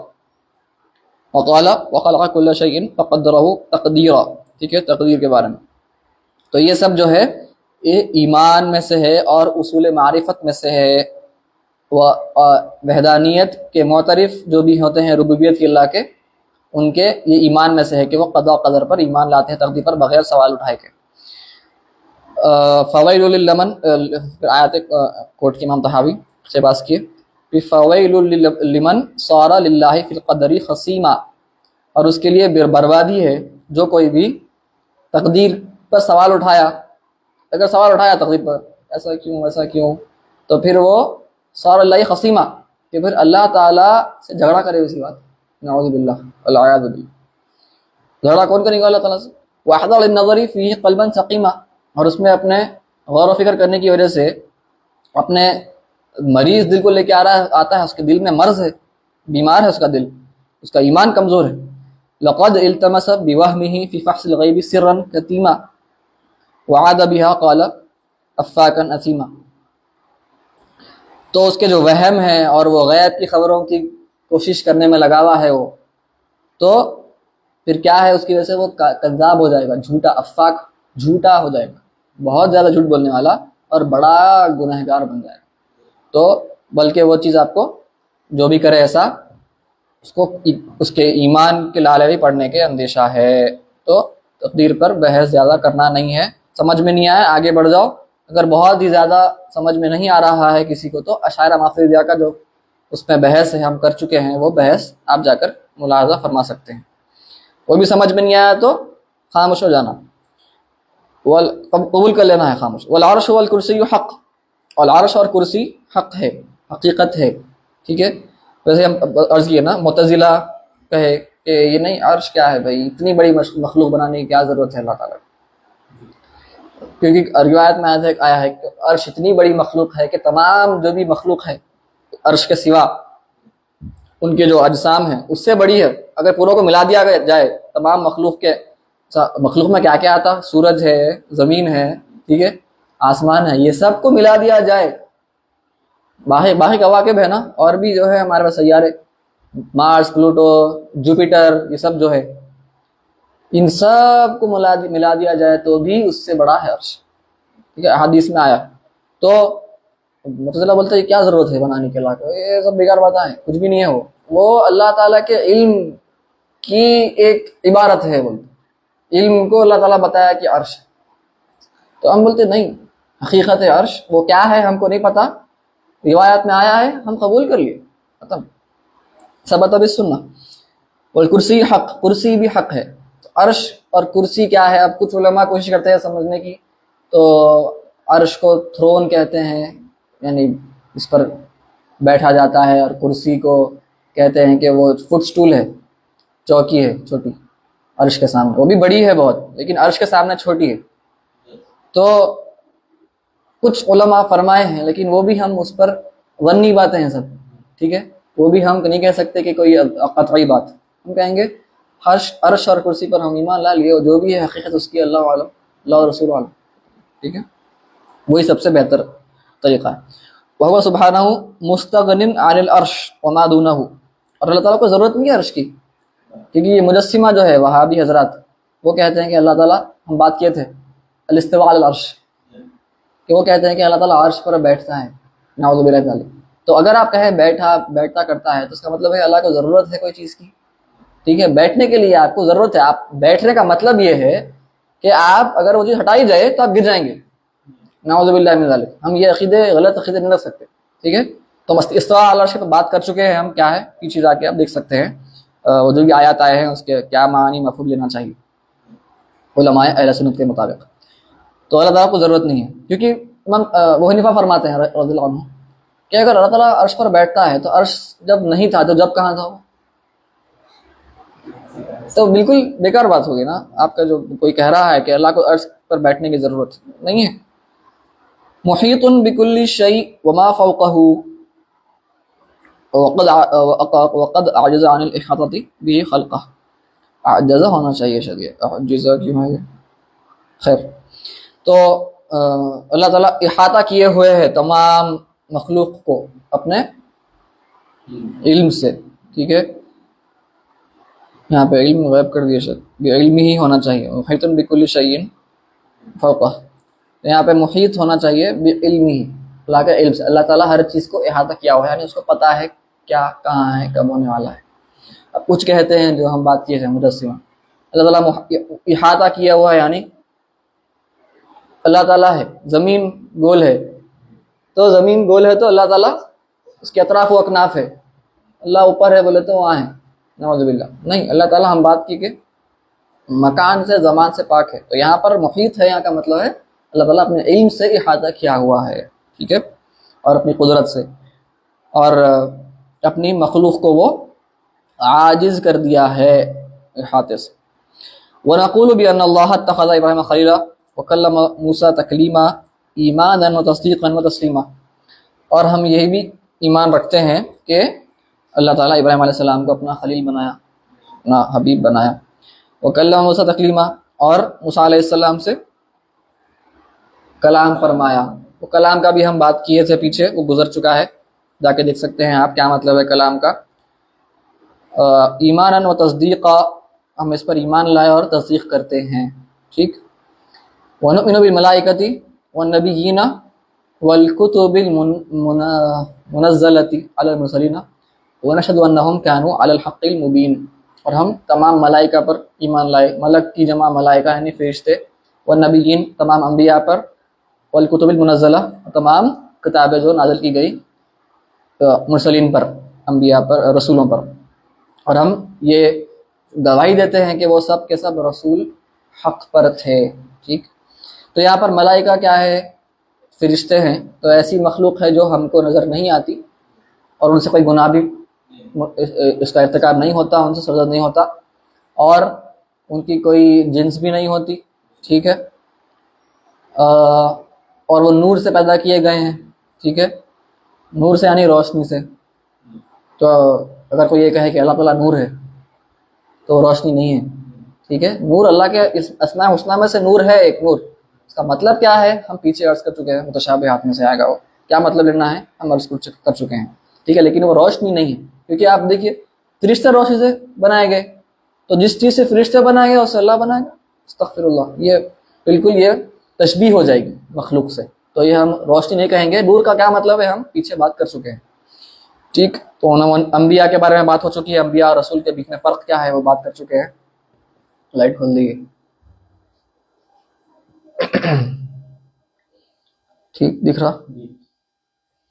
وقال وخلق كل شيء فقدره تقديرا. ٹھیک ہے، تقدیر کے بارے میں. تو یہ سب جو ہے یہ ایمان میں سے ہے اور اصول معرفت میں سے ہے، وحدانیت کے معترف جو بھی ہوتے ہیں ربوبیت کی اللہ کے، ان کے یہ ایمان میں سے ہے کہ وہ قضاء و قدر پر ایمان لاتے ہیں، تقدیر پر بغیر سوال اٹھائے کے۔ فویل لمن، آیات کوٹ کی امام طحاوی سے باس کیے، فویل لمن صار للہ فی القدر خصیما، اور اس کے لیے بربادی ہے جو کوئی بھی تقدیر پر سوال اٹھایا، اگر سوال اٹھایا تقدیر پر ایسا کیوں ایسا کیوں، تو پھر وہ صار اللہ خصیما، کہ پھر اللہ تعالیٰ سے جھگڑا کرے اسی بات، نعوذ باللہ والعیاذ باللہ۔ جھگڑا کون کرے گا؟ اللہ تعالیٰ سے۔ وَأَحْضَرَ لِلنَّظَرِ فِيهِ قَلْبًا سَقِيمًا، اور اس میں اپنے غور و فکر کرنے کی وجہ سے اپنے مریض دل کو لے کے آتا ہے، اس کے دل میں مرض ہے، بیمار ہے اس کا دل، اس کا ایمان کمزور ہے۔ لَقَدْ الْتَمَسَ بِوَهْمِهِ فِي فَحْصِ الْغَيْبِ سِرًّا كَتِيمًا وَعَادَ بِهَا قَالَ أَفَّاكًا أَثِيمًا، تو اس کے جو وہم ہے اور وہ غیب کی خبروں کی کوشش کرنے میں لگا ہوا ہے وہ، تو پھر کیا ہے اس کی وجہ سے وہ کذاب ہو جائے گا، جھوٹا، افاک، جھوٹا ہو جائے گا، بہت زیادہ جھوٹ بولنے والا اور بڑا گنہگار بن جائے گا۔ تو بلکہ وہ چیز آپ کو جو بھی کرے ایسا، اس کو اس کے ایمان کے لالے پڑھنے کے اندیشہ ہے۔ تو تقدیر پر بحث زیادہ کرنا نہیں ہے، سمجھ میں نہیں آیا آگے بڑھ جاؤ، اگر بہت ہی زیادہ سمجھ میں نہیں آ رہا ہے کسی کو تو اشاعرہ ماتریدیہ کا جو اس میں بحث ہے ہم کر چکے ہیں، وہ بحث آپ جا کر ملاحظہ فرما سکتے ہیں۔ وہ بھی سمجھ میں نہیں آیا تو خاموش ہو جانا، قبول کر لینا ہے خاموش۔ والعرش والکرسی حق، اور عرش اور کرسی حق ہے، حقیقت ہے، ٹھیک ہے۔ ویسے ہم عرض کیے نا، معتزلہ کہے کہ یہ نہیں، عرش کیا ہے بھائی، اتنی بڑی مخلوق بنانے کی کیا ضرورت ہے اللہ تعالیٰ کی، کیونکہ روایت میں آیا ہے کہ عرش اتنی بڑی مخلوق ہے کہ تمام جو بھی مخلوق ہے عرش کے سوا ان کے جو اجسام ہیں اس سے بڑی ہے۔ اگر پوروں کو ملا دیا جائے تمام مخلوق میں کیا کیا آتا، سورج ہے، زمین ہے، ٹھیک ہے، آسمان ہے، یہ سب کو ملا دیا جائے، باقی کواکب ہے نا، اور بھی جو ہے ہمارے پاس سیارے، مارس، پلوٹو، جوپیٹر، یہ سب جو ہے، ان سب کو ملا دیا جائے تو بھی اس سے بڑا ہے عرش، ٹھیک ہے، حدیث میں آیا۔ تو معتزلہ بولتے ہیں کیا ضرورت ہے بنانے کے اللہ کو، یہ سب بیکار باتیں ہیں، کچھ بھی نہیں ہے، وہ اللہ تعالیٰ کے علم کی ایک عبارت ہے، بولتے علم کو اللہ تعالیٰ بتایا کہ عرش ہے، تو ہم بولتے نہیں، حقیقت ہے عرش، وہ کیا ہے ہم کو نہیں پتا، روایات میں آیا ہے ہم قبول کر لیے، ختم، ثبت بالسنہ۔ والکرسی حق، کرسی بھی حق ہے۔ عرش اور کرسی کیا ہے؟ اب کچھ علماء کوشش کرتے ہیں سمجھنے کی، تو عرش کو تھرون کہتے ہیں، یعنی اس پر بیٹھا جاتا ہے، اور کرسی کو کہتے ہیں کہ وہ فٹ سٹول ہے، چوکی ہے چھوٹی عرش کے سامنے، وہ بھی بڑی ہے بہت لیکن عرش کے سامنے چھوٹی ہے۔ تو کچھ علماء فرمائے ہیں، لیکن وہ بھی ہم اس پر ظنی باتیں ہیں سب، ٹھیک ہے، وہ بھی ہم نہیں کہہ سکتے کہ کوئی قطعی بات، ہم کہیں گے عرش اور کرسی پر ہم ایمان لا لیے، اور جو بھی ہے حقیقت اس کی اللہ عالم، اللہ اور رسول عالم، ٹھیک ہے، وہی سب سے بہتر طریقہ ہے۔ وَهُوَ سُبْحَانَهُ مُسْتَغْنٍ عَنِ الْعَرْشِ وَمَا دُونَهُ، اور اللہ تعالیٰ کو ضرورت نہیں ہے عرش کی، کیونکہ یہ مجسمہ جو ہے وہابی حضرات وہ کہتے ہیں کہ اللہ تعالیٰ، ہم بات کیے تھے الاستواء علی العرش، کہ وہ کہتے ہیں کہ اللہ تعالیٰ عرش پر بیٹھتا ہے، نعوذ باللہ تعالی۔ تو اگر آپ کہیں بیٹھتا کرتا ہے تو اس کا مطلب ہے اللہ کو ضرورت ہے کوئی چیز کی، ٹھیک ہے، بیٹھنے کے لیے آپ کو ضرورت ہے، آپ بیٹھنے کا مطلب یہ ہے کہ آپ اگر وہ چیز ہٹائی جائے تو آپ گر جائیں گے، نعوذ باللہ من ذلک۔ ہم یہ غلط عقیدے نہیں رکھ سکتے، ٹھیک ہے۔ تو استواء علی العرش پہ بات کر چکے ہیں ہم، کیا ہے یہ چیز آ کے آپ دیکھ سکتے ہیں، وہ جو بھی آیات آئے ہیں اس کے کیا معنی مفہوم لینا چاہیے علماء اہل سنت کے مطابق۔ تو اللہ تعالیٰ کو ضرورت نہیں ہے، کیونکہ امام ابو حنیفہ فرماتے ہیں رضی اللہ عنہ کہ اگر اللہ تعالیٰ عرش پر بیٹھتا ہے تو عرش جب نہیں تھا تو جب کہاں تھا وہ؟ تو بالکل بیکار بات ہوگی نا، آپ کا جو کوئی کہہ رہا ہے کہ اللہ کو عرش پر بیٹھنے کی ضرورت نہیں ہے۔ محیط بکل شیء وما فوقہ وقد عجز عن الاحاطہ به خلقہ، عجزہ ہونا چاہیے، شاید عجزہ کیوں ہے، خیر۔ تو اللہ تعالیٰ احاطہ کیے ہوئے ہے تمام مخلوق کو اپنے علم سے، ٹھیک ہے، یہاں پہ علم غیب کر دیا، شاید علم ہی ہونا چاہیے، محیط بکل شیء فوقہ، تو یہاں پہ محیط ہونا چاہیے بعلم ہی، اللہ کے علم سے. اللہ تعالیٰ ہر چیز کو احاطہ کیا ہوا ہے، یعنی اس کو پتہ ہے کیا کہاں ہے، کب ہونے والا ہے. اب کچھ کہتے ہیں جو ہم بات کیے تھے مجسمہ، اللہ تعالیٰ احاطہ کیا ہوا ہے یعنی اللہ تعالیٰ ہے، زمین گول ہے تو زمین گول ہے تو اللہ تعالیٰ اس کے اطراف و اکناف ہے. اللہ اوپر ہے بولے تو وہاں ہے، نعوذ باللہ. نہیں، اللہ تعالیٰ ہم بات کی کہ مکان سے زمان سے پاک ہے. تو یہاں پر محیط ہے، یہاں کا مطلب ہے اللہ تعالیٰ اپنے علم سے احاطہ کیا ہوا ہے، ٹھیک ہے، اور اپنی قدرت سے، اور اپنی مخلوق کو وہ عاجز کر دیا ہے احاطے سے. وَنَقُولُ بِأَنَّ اللَّهَ اتَّخَذَ إِبْرَاهِيمَ خَلِيلًا وَكَلَّمَ مُوسَىٰ تَكْلِيمًا ایمانا وتصدیقا وتسلیما. اور ہم یہی بھی ایمان رکھتے ہیں کہ اللہ تعالیٰ ابراہیم علیہ السلام کو اپنا خلیل بنایا، اپنا حبیب بنایا. وَكَلَّمَ مُوسَىٰ تَكْلِيمًا، اور موسیٰ علیہ السلام سے کلام فرمایا. وہ کلام کا بھی ہم بات کیے تھے پیچھے، وہ گزر چکا ہے، جا کے دیکھ سکتے ہیں آپ کیا مطلب ہے کلام کا. ایمانا و تصدیقا، ہم اس پر ایمان لائے اور تصدیق کرتے ہیں، ٹھیک. وَنُؤْمِنُ بِالْمَلَائِكَةِ وَالنَّبِيِّينَ وَالْكُتُبِ الْمُنَزَّلَةِ عَلَى الْمُرْسَلِينَ وَنَشْهَدُ أَنَّهُمْ كَانُوا عَلَى الْحَقِّ الْمُبِينِ. اور ہم تمام ملائکہ پر ایمان لائے، ملک کی جمع ملائکہ یعنی فرشتے، والنبیین تمام انبیاء پر، والکتب المنزلہ تمام کتابیں جو نازل کی گئی مرسلین پر، انبیاء پر، رسولوں پر. اور ہم یہ گواہی دیتے ہیں کہ وہ سب کے سب رسول حق پر تھے، ٹھیک. تو یہاں پر ملائکہ کیا ہے؟ فرشتے ہیں. تو ایسی مخلوق ہے جو ہم کو نظر نہیں آتی اور ان سے کوئی گناہ بھی اس کا ارتکاب نہیں ہوتا، ان سے سرزد نہیں ہوتا، اور ان کی کوئی جنس بھی نہیں ہوتی، ٹھیک ہے. اور وہ نور سے پیدا کیے گئے ہیں، ٹھیک ہے. نور سے یعنی روشنی سے. تو اگر کوئی یہ کہے کہ اللہ تعالیٰ نور ہے تو روشنی نہیں ہے، ٹھیک ہے. نور اللہ کے اسماء حسنہ میں سے نور ہے، ایک نور. اس کا مطلب کیا ہے ہم پیچھے عرض کر چکے ہیں، متشابہات میں سے آئے گا وہ کیا مطلب لینا ہے ہم عرض کر چکے ہیں، ٹھیک ہے. لیکن وہ روشنی نہیں ہے، کیونکہ آپ دیکھیے فرشتے روشنی سے بنائے گئے، تو جس چیز سے فرشتے بنائے گئے اس سے اللہ بنائے گا. استغفر اللہ، یہ بالکل یہ تشبیہ ہو جائے گی مخلوق سے. تو یہ ہم روشنی نہیں کہیں گے. نور کا کیا مطلب ہے ہم پیچھے بات کر چکے ہیں، ٹھیک. تو انبیاء کے بارے میں بات ہو چکی ہے، انبیاء اور رسول کے بیچ میں فرق کیا ہے وہ بات کر چکے ہیں. لائٹ کھول دیجیے، ٹھیک دکھ رہا،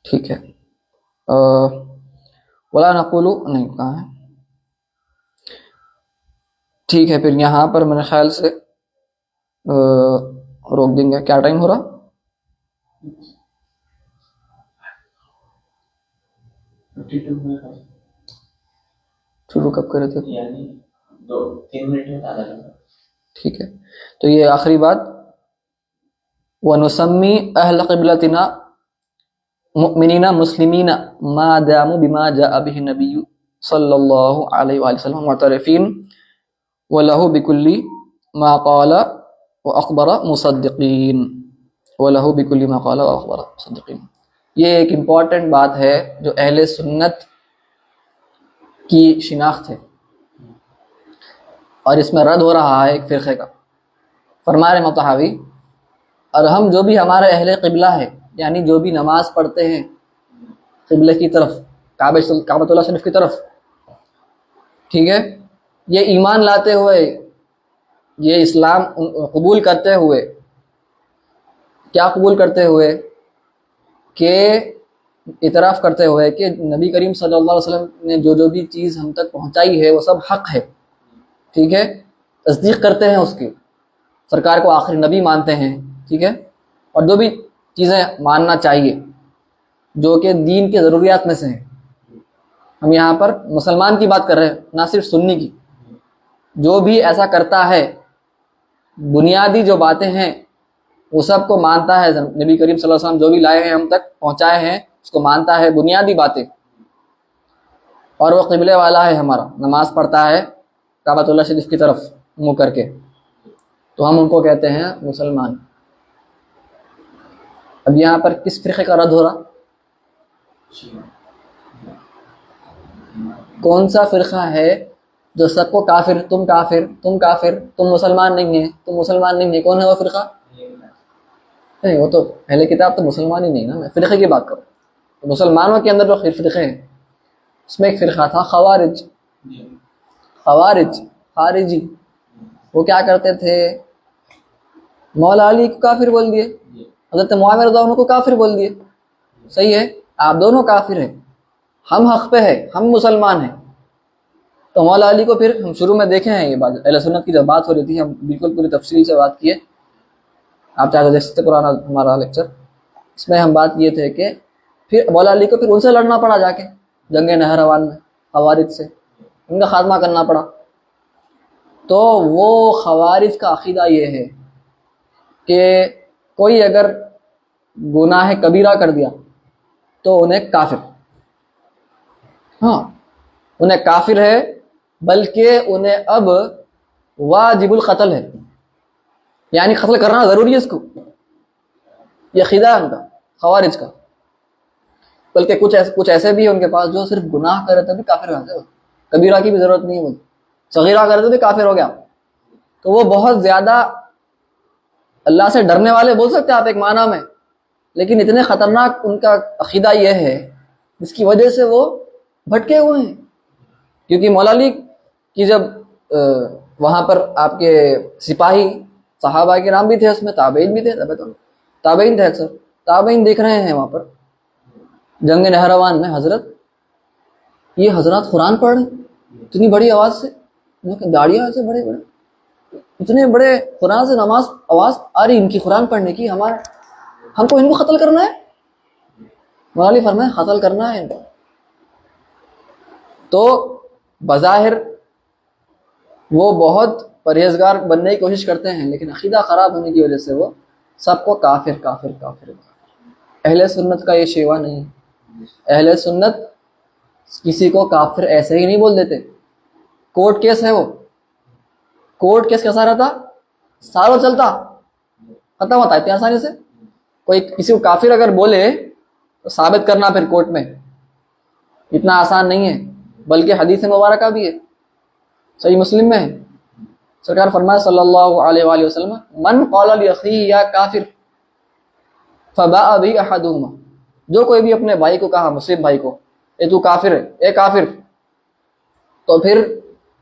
ٹھیک ہے. ولا نقول نہیں کہاں ہے، ٹھیک ہے. پھر یہاں پر میرے خیال سے روک دیں گے. کیا ٹائم ہو رہا؟ شروع کب کرے تھے؟ ٹھیک ہے. تو یہ آخری بات، وَنُسَمِّي أَهْلَ قِبْلَتِنَا مُؤْمِنِينَ مُسْلِمِينَ مَا دَامُوا بِمَا جَاءَ بِهِ النَّبِيُّ صلی اللہ علیہ وآلہ وسلم معترفین وَلَهُ بِكُلِّ مَا قَالَ وَأَخْبَرَ مُصَدِّقِينَ وَلَهُ بِكُلِّ مَا قَالَ وَأَخْبَرَ مُصَدِّقِينَ. یہ ایک امپورٹنٹ بات ہے جو اہل سنت کی شناخت ہے، اور اس میں رد ہو رہا ہے ایک فرقے کا. فرما رہے مطحاوی، اور ہم جو بھی ہمارے اہل قبلہ ہے، یعنی جو بھی نماز پڑھتے ہیں قبلے کی طرف، کعبۃ اللہ شریف کی طرف، ٹھیک ہے، یہ ایمان لاتے ہوئے، یہ اسلام قبول کرتے ہوئے، کیا قبول کرتے ہوئے؟ کہ اعتراف کرتے ہوئے کہ نبی کریم صلی اللہ علیہ وسلم نے جو جو بھی چیز ہم تک پہنچائی ہے وہ سب حق ہے، ٹھیک ہے. تصدیق کرتے ہیں اس کی، سرکار کو آخری نبی مانتے ہیں، ٹھیک ہے. اور جو بھی چیزیں ماننا چاہیے جو کہ دین کی ضروریات میں سے ہیں. ہم یہاں پر مسلمان کی بات کر رہے ہیں، نہ صرف سنی کی. جو بھی ایسا کرتا ہے، بنیادی جو باتیں ہیں وہ سب کو مانتا ہے. نبی کریم صلی اللہ علیہ وسلم جو بھی لائے ہیں ہم تک پہنچائے ہیں اس کو مانتا ہے، بنیادی باتیں. اور وہ قبلے والا ہے ہمارا، نماز پڑھتا ہے کعبۃ اللہ شریف کی طرف منہ کر کے، تو ہم ان کو کہتے ہیں مسلمان. اب یہاں پر کس فرقے کا رد ہو رہا؟ کون سا فرقہ ہے جو سب کو کافر، تم کافر، تم کافر، تم مسلمان نہیں ہیں، تم مسلمان نہیں ہیں؟ کون ہے وہ فرقہ؟ نہیں وہ تو اہل کتاب تو مسلمان ہی نہیں نا، میں فرقے کی بات کروں. تو مسلمانوں کے اندر جو فرقے ہیں اس میں ایک فرقہ تھا خوارج. خارجی. وہ کیا کرتے تھے؟ مولا علی کو کافر بول دیے، حضرت معاویہ رضی اللہ عنہ کو کافر بول دیے. صحیح ہے، آپ دونوں کافر ہیں، ہم حق پہ ہیں، ہم مسلمان ہیں. تو مولا علی کو پھر ہم شروع میں دیکھے ہیں، یہ بات اہل سنت کی جب بات ہو رہی تھی ہم بالکل پوری تفصیل سے بات کیے، آپ چاہتے دیکھ سکتے پرانا ہمارا لیکچر. اس میں ہم بات یہ تھے کہ پھر مولا علی کو پھر ان سے لڑنا پڑا، جا کے جنگ نہروان میں خوارج سے ان کا خاتمہ کرنا پڑا. تو وہ خوارج کا عقیدہ یہ ہے کہ کوئی اگر گناہ کبیرہ کر دیا تو انہیں کافر، ہاں انہیں کافر ہے، بلکہ انہیں اب واجب القتل ہے، یعنی قتل کرنا ضروری ہے اس کو. یہ عقیدہ ہے ان کا خوارج کا. بلکہ کچھ ایسے بھی ہیں ان کے پاس جو صرف گناہ کرے تو بھی کافر ہو جاتے ہیں، کبیرہ کی بھی ضرورت نہیں ہے، صغیرہ کرے تو بھی کافر ہو گیا. تو وہ بہت زیادہ اللہ سے ڈرنے والے بول سکتے ہیں آپ ایک معنی میں، لیکن اتنے خطرناک ان کا عقیدہ یہ ہے جس کی وجہ سے وہ بھٹکے ہوئے ہیں. کیونکہ مولا علی کی جب وہاں پر آپ کے سپاہی صحابہ کے نام بھی تھے، اس میں تابعین بھی تھے، تابعین تھے، اکثر تابعین دیکھ رہے ہیں وہاں پر جنگ نہروان میں حضرت یہ حضرات قرآن پڑھ رہے ہیں اتنی بڑی آواز سے، داڑیاں ایسے بڑے بڑے اتنے بڑے قرآن سے نماز آواز آ رہی ان کی قرآن پڑھنے کی، ہم کو ان کو قتل کرنا ہے. مولا علی فرمائے قتل کرنا ہے ان کو. تو بظاہر وہ بہت پرہیزگار بننے کی کوشش کرتے ہیں، لیکن عقیدہ خراب ہونے کی وجہ سے وہ سب کو کافر کافر کافر. اہل سنت کا یہ شیوا نہیں. اہل سنت کسی کو کافر ایسے ہی نہیں بول دیتے. کورٹ کیس ہے، وہ کورٹ کیس کیسا رہتا؟ سالوں چلتا، ختم ہوتا اتنی آسانی سے. کوئی کسی کو کافر اگر بولے تو ثابت کرنا پھر کورٹ میں اتنا آسان نہیں ہے، بلکہ حدیث مبارکہ بھی ہے، صحیح مسلم میں ہے. سرکار فرمائے صلی اللہ علیہ وآلہ وسلم من قال لاخیہ یا کافر فباء به احدهما، جو کوئی بھی اپنے بھائی کو کہا، مسلم بھائی کو، اے تو کافر ہے، اے کافر، تو پھر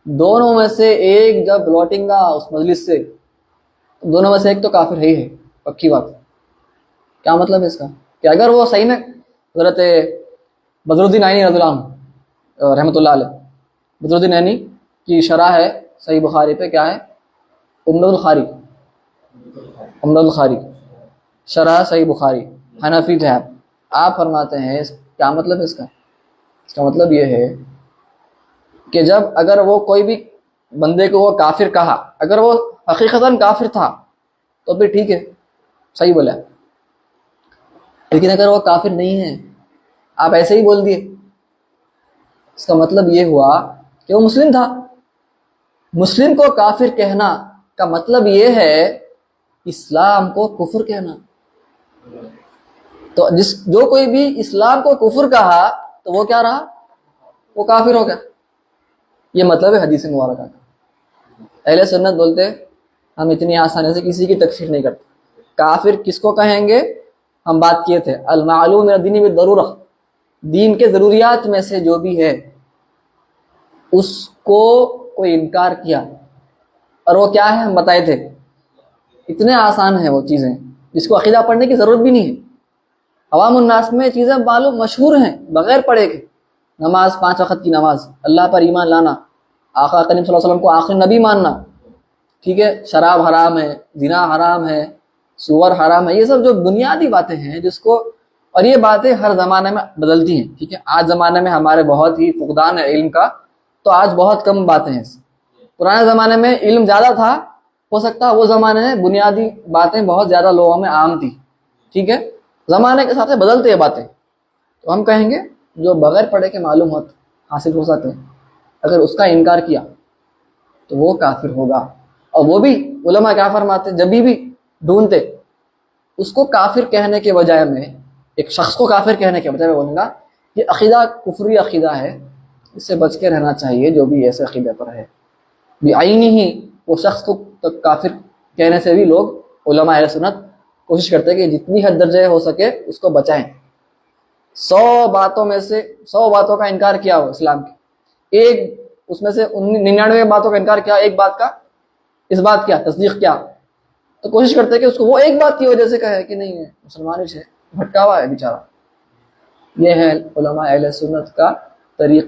دونوں میں سے ایک جب لوٹیں گا اس مجلس سے دونوں میں سے ایک تو کافر ہے ہی ہے، پکی بات. کیا مطلب ہے اس کا؟ کہ اگر وہ صحیح میں حضرت بدر الدین عینی رضی اللہ عنہ رحمۃ اللہ علیہ، بدر الدین عینی کی شرح ہے صحیح بخاری پہ، کیا ہے؟ عمدۃ القاری شرح صحیح بخاری، حنفی تھے آپ فرماتے ہیں کیا مطلب ہے اس کا؟ اس کا مطلب یہ ہے کہ جب اگر وہ کوئی بھی بندے کو وہ کافر کہا، اگر وہ حقیقتاً کافر تھا تو پھر ٹھیک ہے، صحیح بولا. لیکن اگر وہ کافر نہیں ہے، آپ ایسے ہی بول دیے، اس کا مطلب یہ ہوا کہ وہ مسلم تھا. مسلم کو کافر کہنا کا مطلب یہ ہے اسلام کو کفر کہنا. تو جو کوئی بھی اسلام کو کفر کہا تو وہ کیا رہا؟ وہ کافر ہو گیا. یہ مطلب ہے حدیث مبارکہ کا. اہل سنت بولتے ہم اتنی آسانی سے کسی کی تکفیر نہیں کرتے. کافر کس کو کہیں گے؟ ہم بات کیے تھے المعلوم من الدین بالضرورہ، دین کے ضروریات میں سے جو بھی ہے اس کو کوئی انکار کیا، اور وہ کیا ہے ہم بتائے تھے، اتنے آسان ہیں وہ چیزیں جس کو عقیدہ پڑھنے کی ضرورت بھی نہیں ہے. عوام الناس میں چیزیں معلوم مشہور ہیں بغیر پڑھے کے. نماز 5 وقت کی نماز، اللہ پر ایمان لانا، آقا کریم صلی اللہ علیہ وسلم کو آخری نبی ماننا، ٹھیک ہے، شراب حرام ہے، زنا حرام ہے، سور حرام ہے، یہ سب جو بنیادی باتیں ہیں جس کو، اور یہ باتیں ہر زمانے میں بدلتی ہیں. ٹھیک ہے، آج زمانے میں ہمارے بہت ہی فقدان ہے علم کا، تو آج بہت کم باتیں ہیں. پرانے زمانے میں علم زیادہ تھا، ہو سکتا ہے وہ زمانے میں بنیادی باتیں بہت زیادہ لوگوں میں عام تھی. ٹھیک ہے، زمانے کے ساتھ بدلتے ہیں باتیں. تو ہم کہیں گے جو بغیر پڑھے کے معلومات حاصل ہو سکتے ہیں، اگر اس کا انکار کیا تو وہ کافر ہوگا. اور وہ بھی علماء کیا فرماتے، جب بھی ڈھونڈتے اس کو کافر کہنے کے بجائے میں، ایک شخص کو کافر کہنے کے بجائے میں بولوں گا یہ عقیدہ کفری عقیدہ ہے، اس سے بچ کے رہنا چاہیے. جو بھی ایسے عقیدے پر ہے بعینی ہی وہ شخص کو کافر کہنے سے بھی لوگ علماء اہل سنت کوشش کرتے ہیں کہ جتنی حد درجے ہو سکے اس کو بچائیں. 100 باتوں میں سے 100 باتوں کا انکار کیا ہو اسلام کی، ایک اس میں سے 99 باتوں کا انکار کیا، ایک بات کا اس بات کیا تصدیق کیا، تو کوشش کرتے ہیں کہ اس کو وہ ایک بات کی وجہ سے کہے کہ نہیں مسلمان ہی ہے، بھٹکا ہوا ہے بیچارہ. یہ ہے علماء اہل سنت کا طریق،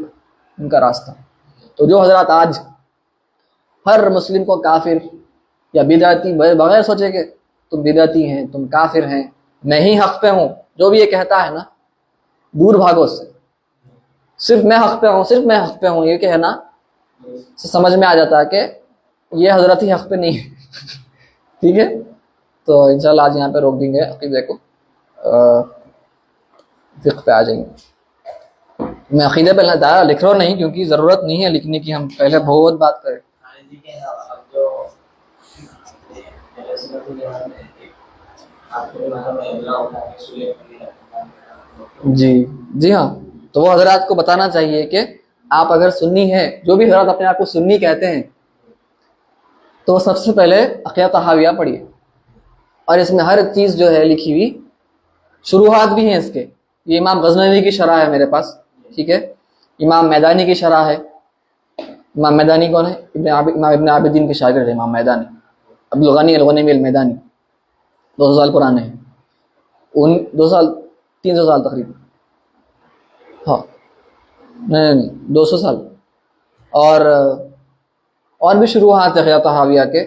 ان کا راستہ. تو جو حضرات آج ہر مسلم کو کافر یا بدعتی بغیر سوچے کہ تم بدعتی ہیں، تم کافر ہیں، میں ہی حق پہ ہوں، جو بھی یہ کہتا ہے نا، دور بھاگو اس سے. صرف میں حق پہ ہوں، صرف میں حق پہ ہوں، یہ کہنا سے سمجھ میں آ جاتا ہے کہ یہ حضرت ہی حق پہ نہیں ہے. ٹھیک ہے، تو انشاءاللہ آج یہاں پہ روک دیں گے عقیدے کو، فقہ پہ آ جائیں گے. میں عقیدے پہ دائرہ لکھ رہا ہوں نہیں، کیونکہ ضرورت نہیں ہے لکھنے کی، ہم پہلے بہت بات کریں. جی ہاں، تو وہ حضرات کو بتانا چاہیے کہ آپ اگر سنی ہیں، جو بھی حضرات اپنے آپ کو سنی کہتے ہیں، تو سب سے پہلے عقیدہ طحاویہ پڑھیے، اور اس میں ہر چیز جو ہے لکھی ہوئی، شروحات بھی ہیں اس کے. یہ امام غزنوی کی شرح ہے میرے پاس، ٹھیک ہے، امام میدانی کی شرح ہے. امام میدانی کون ہے؟ امام ابن عابدین کے شاگرد ہے امام میدانی، عبدالغنی الغنیمی المیدانی. 200 سال پرانے ہیں، 300 سال تقریباً، ہاں نہیں 200 سال. اور بھی شروحات ہے عقیدہ طحاویہ کے،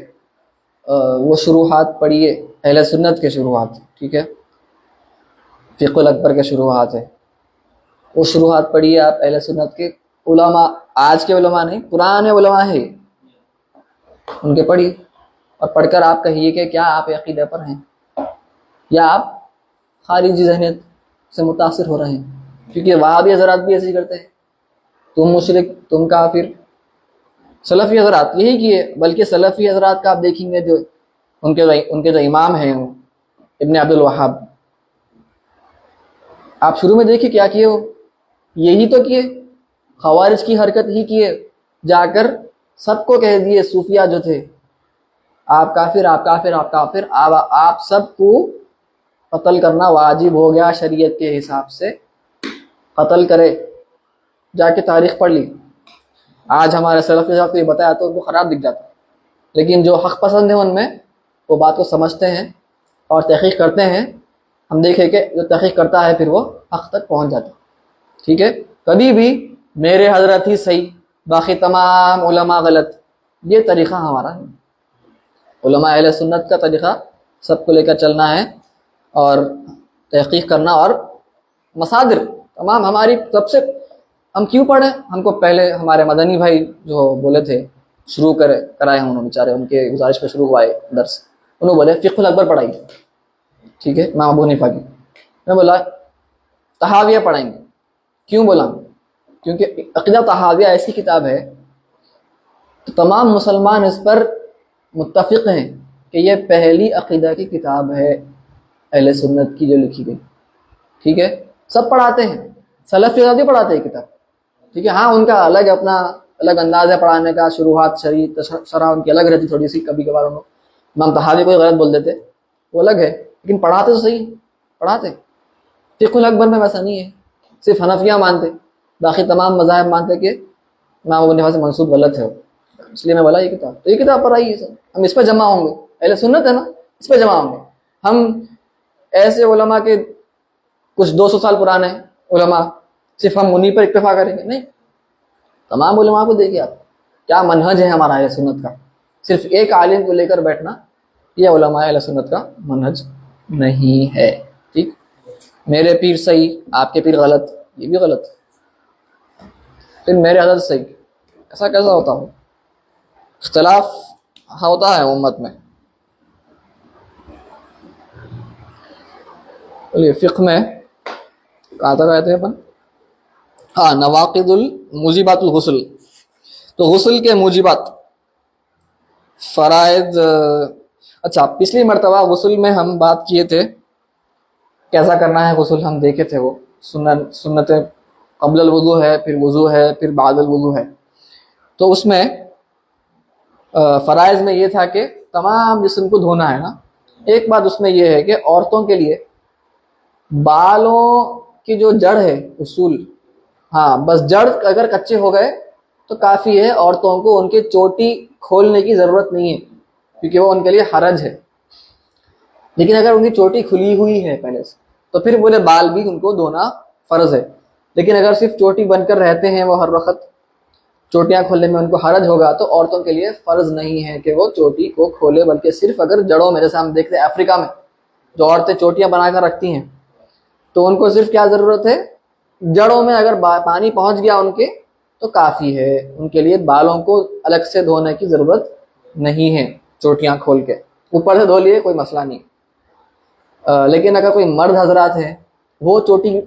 وہ شروحات پڑھیے، اہل سنت کے شروحات، ٹھیک ہے، فقہ الاکبر کے شروحات ہے، وہ شروحات پڑھیے آپ. اہل سنت کے علماء، آج کے علماء نہیں، پرانے علماء ہیں، ان کے پڑھیے، اور پڑھ کر آپ کہیے کہ کیا آپ عقیدہ پر ہیں یا آپ خارجی ذہنیت سے متاثر ہو رہے ہیں. کیونکہ وہاں بھی حضرات بھی ایسے ہی کرتے ہیں، تم مشرک، تم کافر. سلفی حضرات یہی کیے، بلکہ سلفی حضرات کا آپ دیکھیں گے جو ان کے جو امام ہیں ابن عبد الوہاب، آپ شروع میں دیکھیے کیا کیے، وہ یہی تو کیے، خوارج کی حرکت ہی کیے، جا کر سب کو کہہ دیے، صوفیہ جو تھے، آپ کافر، آپ کافر، آپ کافر، آپ سب کو قتل کرنا واجب ہو گیا شریعت کے حساب سے، قتل کرے. جا کے تاریخ پڑھ لی. آج ہمارے سلفی صاحب کو یہ بتایا تو ان کو خراب دکھ جاتا، لیکن جو حق پسند ہیں ان میں وہ بات کو سمجھتے ہیں اور تحقیق کرتے ہیں. ہم دیکھیں کہ جو تحقیق کرتا ہے پھر وہ حق تک پہنچ جاتا. ٹھیک ہے، کبھی بھی میرے حضرت ہی صحیح، باقی تمام علماء غلط، یہ طریقہ ہمارا ہے. علماء اہل سنت کا طریقہ سب کو لے کر چلنا ہے، اور تحقیق کرنا، اور مصادر تمام ہماری سب سے. ہم کیوں پڑھیں؟ ہم کو پہلے ہمارے مدنی بھائی جو بولے تھے، شروع کرائے ہیں انہوں، بیچارے ان کے گزارش پہ شروع ہوا ہے درس، انہوں بولے فقہ الاکبر پڑھائیے، ٹھیک ہے، امام ابو حنیفہ کی. میں بولا طحاویہ پڑھائیں گے. کیوں بولا؟ کیونکہ عقیدہ طحاویہ ایسی کتاب ہے تو تمام مسلمان اس پر متفق ہیں کہ یہ پہلی عقیدہ کی کتاب ہے اہل سنت کی جو لکھی گئی. ٹھیک ہے، سب پڑھاتے ہیں، سلف کے بھی پڑھاتے ہیں کتاب. ٹھیک ہے، ہاں ان کا الگ اپنا الگ انداز ہے پڑھانے کا، شروحات شرح ان کی الگ رہتی تھوڑی سی، کبھی کبھار انہوں امام طحاوی کوئی غلط بول دیتے، وہ الگ ہے، لیکن پڑھاتے تو صحیح پڑھاتے. فقہ الاکبر میں ویسا نہیں ہے، صرف حنفیہ مانتے، باقی تمام مذاہب مانتے کہ امام ابو حنیفہ سے منسوب غلط ہے. اس لیے میں بولا یہ کتاب، تو یہ کتاب پڑھائیے سر، ہم اس پہ جمع ہوں گے، اہل سنت ہے نا، اس پہ جمع ہوں گے. ہم ایسے علماء کے کچھ 200 سال پرانے علماء صرف ہم انہیں پر اکتفا کریں گے؟ نہیں، تمام علماء کو دیکھیے آپ کیا منہج ہے ہمارا اہل سنت کا. صرف ایک عالم کو لے کر بیٹھنا یہ علماء اہل سنت کا منہج نہیں ہے. ٹھیک، میرے پیر صحیح، آپ کے پیر غلط، یہ بھی غلط. پھر میرے حضرت صحیح، ایسا کیسا ہوتا ہو؟ اختلاف ہوتا ہے امت میں. فقہ میں کہاں تک آتے ہیں اپن؟ ہاں، نواقض الموجبات الغسل. تو غسل کے موجبات، فرائض. اچھا، پچھلی مرتبہ غسل میں ہم بات کیے تھے کیسا کرنا ہے غسل، ہم دیکھے تھے وہ سنتیں قبل الوضو ہے، پھر وضو ہے، پھر بعد الوضو ہے. تو اس میں فرائض میں یہ تھا کہ تمام جسم کو دھونا ہے نا، ایک بات اس میں یہ ہے کہ عورتوں کے لیے بالوں کی جو جڑ ہے اصول، ہاں بس جڑ اگر کچے ہو گئے تو کافی ہے، عورتوں کو ان کی چوٹی کھولنے کی ضرورت نہیں ہے کیونکہ وہ ان کے لیے حرج ہے. لیکن اگر ان کی چوٹی کھلی ہوئی ہے پہلے سے تو پھر بولے بال بھی ان کو دھونا فرض ہے. لیکن اگر صرف چوٹی بن کر رہتے ہیں وہ ہر وقت، چوٹیاں کھولنے میں ان کو حرج ہوگا، تو عورتوں کے لیے فرض نہیں ہے کہ وہ چوٹی کو کھولے، بلکہ صرف اگر جڑوں میں، جیسے ہم دیکھتے ہیں افریقہ میں جو عورتیں چوٹیاں بنا کر رکھتی ہیں تو ان کو صرف کیا ضرورت ہے، جڑوں میں اگر پانی پہنچ گیا ان کے تو کافی ہے، ان کے لیے بالوں کو الگ سے دھونے کی ضرورت نہیں ہے. چوٹیاں کھول کے اوپر سے دھو لیے کوئی مسئلہ نہیں. لیکن اگر کوئی مرد حضرات ہیں وہ چوٹی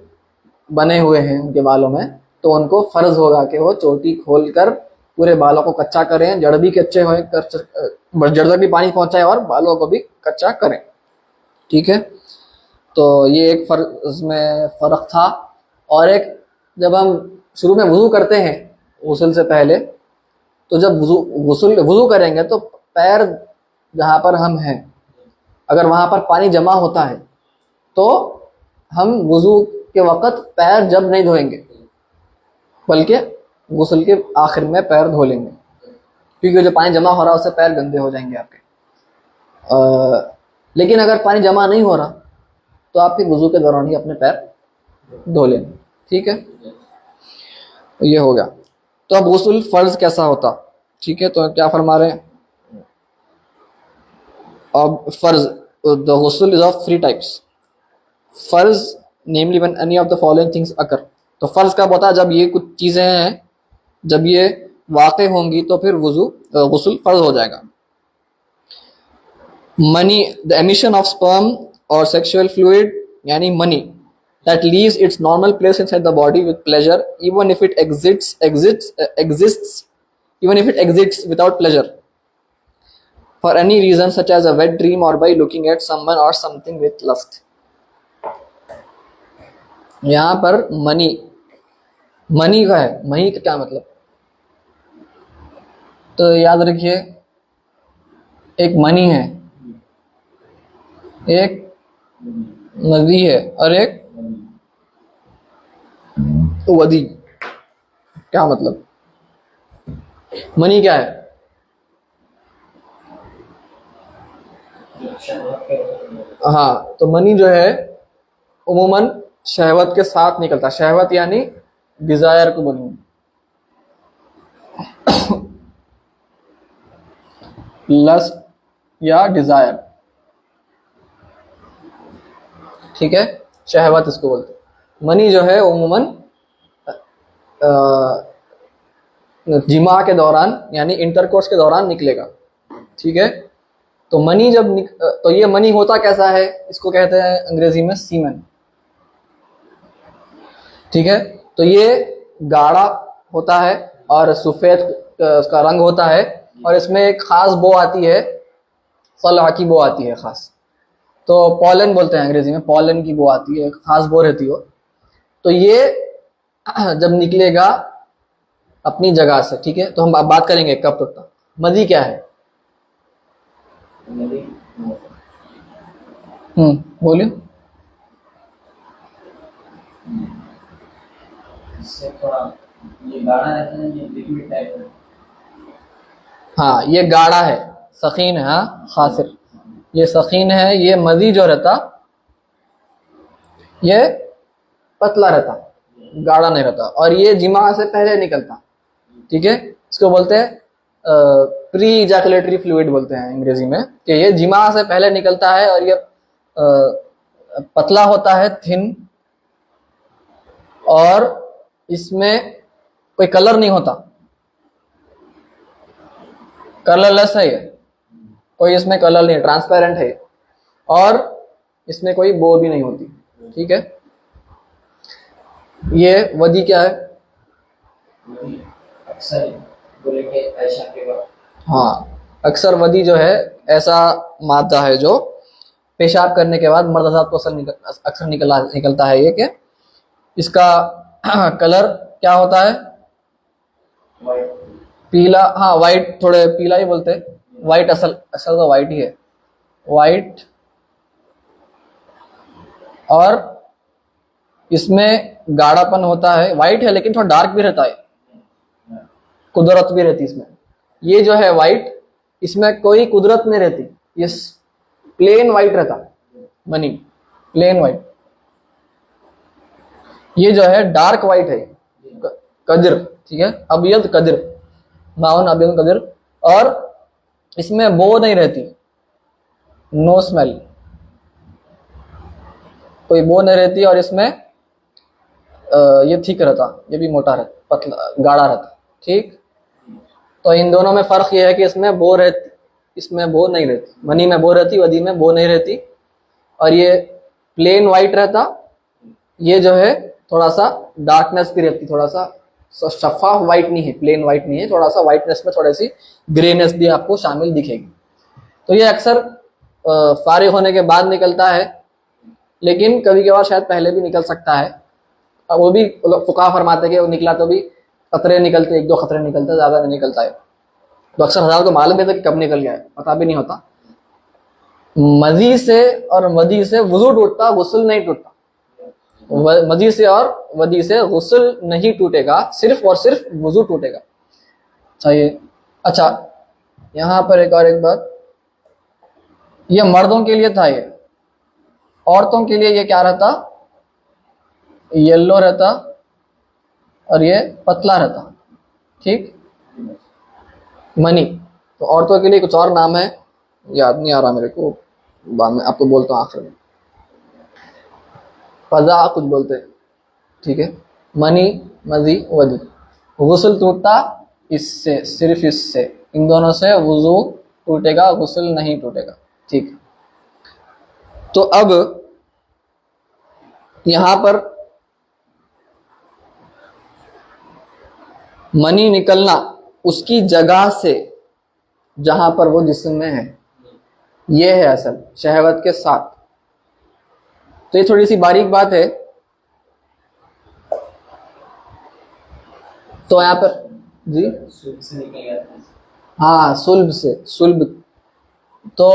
بنے ہوئے ہیں ان کے بالوں میں تو ان کو فرض ہوگا کہ وہ چوٹی کھول کر پورے بالوں کو کچا کریں، جڑ بھی کچے ہوئے، جڑ تک بھی پانی پہنچائے اور بالوں کو بھی کچا کریں. ٹھیک ہے، تو یہ ایک فرض میں فرق تھا. اور ایک، جب ہم شروع میں وضو کرتے ہیں غسل سے پہلے، تو جب وضو کریں گے تو پیر جہاں پر ہم ہیں اگر وہاں پر پانی جمع ہوتا ہے تو ہم وضو کے وقت پیر جب نہیں دھوئیں گے بلکہ غسل کے آخر میں پیر دھو لیں گے، کیونکہ جو پانی جمع ہو رہا ہے اس سے پیر گندے ہو جائیں گے آپ کے. لیکن اگر پانی جمع نہیں ہو رہا تو آپ کے وضو کے دوران ہی اپنے پیر دھو لیں. ٹھیک ہے، یہ ہو گیا. تو اب غسل فرض کیسا ہوتا؟ ٹھیک ہے، تو کیا فرما رہے ہیں؟ اب فرض، the ghusl is of 3 types. فرض namely when any of the following things occur. تو فرض کب ہوتا ہے؟ جب یہ کچھ چیزیں ہیں، جب یہ واقع ہوں گی تو پھر غسل فرض ہو جائے گا. منی، the emission of sperm or sexual fluid یعنی منی that leaves its normal place inside the body with pleasure even if it exists without pleasure for any reason such as a wet dream or by looking at someone or something with lust. یہاں پر منی کا ہے. منی کا کیا مطلب؟ تو یاد رکھیے، ایک منی ہے، ایک مذی ہے اور ایک ودی. کیا مطلب؟ منی کیا ہے؟ ہاں، تو منی جو ہے عموماً شہوت کے ساتھ نکلتا. شہوت یعنی ڈیزائر کو بولیں، لسٹ یا ڈیزائر. ٹھیک ہے، شہوت اس کو بولتے. منی جو ہے عموماً جماع کے دوران یعنی انٹرکورس کے دوران نکلے گا. ٹھیک ہے، تو منی جب تو یہ منی ہوتا کیسا ہے؟ اس کو کہتے ہیں انگریزی میں سیمن. ٹھیک ہے، تو یہ گاڑھا ہوتا ہے اور سفید اس کا رنگ ہوتا ہے اور اس میں ایک خاص بو آتی ہے، صلع کی بو آتی ہے خاص. تو پولن بولتے ہیں انگریزی میں، پولن کی بو آتی ہے، خاص بو رہتی ہو. تو یہ جب نکلے گا اپنی جگہ سے، ٹھیک ہے، تو ہم اب بات کریں گے کب تک. مذی کیا ہے؟ بولیے. ہاں، یہ گاڑھا ہے، سخین ہے. ہاں، خاصر، یہ سخین ہے. یہ مذی جو رہتا یہ پتلا رہتا، گاڑھا نہیں رہتا، اور یہ جماع سے پہلے نکلتا. ٹھیک ہے، اس کو بولتے ہیں پری ایجاکولیٹری فلوئڈ بولتے ہیں انگریزی میں، کہ یہ جماع سے پہلے نکلتا ہے اور یہ پتلا ہوتا ہے، تھن، اور اس میں کوئی کلر نہیں ہوتا، کلر لیس ہے، یہ کوئی اس میں کلر نہیں، ٹرانسپیرنٹ ہے، اور اس میں کوئی بو بھی نہیں ہوتی. ٹھیک ہے، یہ ودی کیا ہے؟ ہاں، اکثر ودی جو ہے ایسا مادہ ہے جو پیشاب کرنے کے بعد مرد حضرات کو اکثر نکلتا ہے. یہ کہ اس کا کلر کیا ہوتا ہے؟ پیلا. ہاں، وائٹ، تھوڑے پیلا ہی بولتے ہیں. وائٹ اصل تو وائٹ ہی ہے. وائٹ اور اس میں گاڑھا پن ہوتا ہے, وائٹ ہے لیکن تھوڑا ڈارک بھی رہتا ہے, قدرت بھی رہتی اس میں. یہ جو ہے وائٹ, اس میں کوئی قدرت نہیں رہتی, یہ پلین وائٹ رہتا منی, پلین وائٹ. یہ جو ہے ڈارک وائٹ ہے, قدر, ٹھیک ہے, ابیض قدر, ماؤن ابیض قدر. اور اس میں بو نہیں رہتی, نو اسمیل, کوئی بو نہیں رہتی. اور اس میں یہ ٹھیک رہتا, یہ بھی موٹا رہتا, پتلا گاڑھا رہتا, ٹھیک. تو ان دونوں میں فرق یہ ہے کہ اس میں بو رہتی, اس میں بو نہیں رہتی, منی میں بو رہتی, ودی میں بو نہیں رہتی. اور یہ پلین وائٹ رہتا, یہ جو ہے تھوڑا سا ڈارکنیس بھی رہتی, تھوڑا سا شفاف وائٹ نہیں ہے, پلین وائٹ نہیں ہے, تھوڑا سا وائٹنیس میں تھوڑی سی گرینیس بھی آپ کو شامل دکھے گی. تو یہ اکثر فارغ ہونے کے بعد نکلتا ہے, لیکن کبھی کبھار شاید پہلے بھی نکل سکتا ہے. وہ بھی فقہا فرماتے ہیں کہ وہ نکلا تو بھی قطرے نکلتے, ایک دو قطرے نکلتے, زیادہ نہیں نکلتا ہے. تو اکثر حضرات کو معلوم ہے کہ کب نکل گیا ہے, پتہ بھی نہیں ہوتا. مزی سے اور ودی سے وضو ٹوٹتا, غسل نہیں ٹوٹتا. مزی سے اور ودی سے غسل نہیں ٹوٹے گا, صرف اور صرف وضو ٹوٹے گا. صحیح. اچھا, یہاں پر ایک بات, یہ مردوں کے لیے تھا, یہ عورتوں کے لیے یہ کیا رہتا, یلو رہتا اور یہ پتلا رہتا, ٹھیک, منی. تو عورتوں کے لیے کچھ اور نام ہے, یاد نہیں آ رہا میرے کو, بعد میں آپ کو بولتا ہوں آخر میں. فضا کچھ بولتے, ٹھیک ہے. منی, مزی, ودی. غسل ٹوٹتا اس سے, صرف اس سے, ان دونوں سے وضو ٹوٹے گا, غسل نہیں ٹوٹے گا, ٹھیک. تو اب یہاں پر منی نکلنا اس کی جگہ سے جہاں پر وہ جسم میں ہے, یہ ہے اصل شہوت کے ساتھ. تو یہ تھوڑی سی باریک بات ہے. تو یہاں پر جی, ہاں, صلب سے, صلب. تو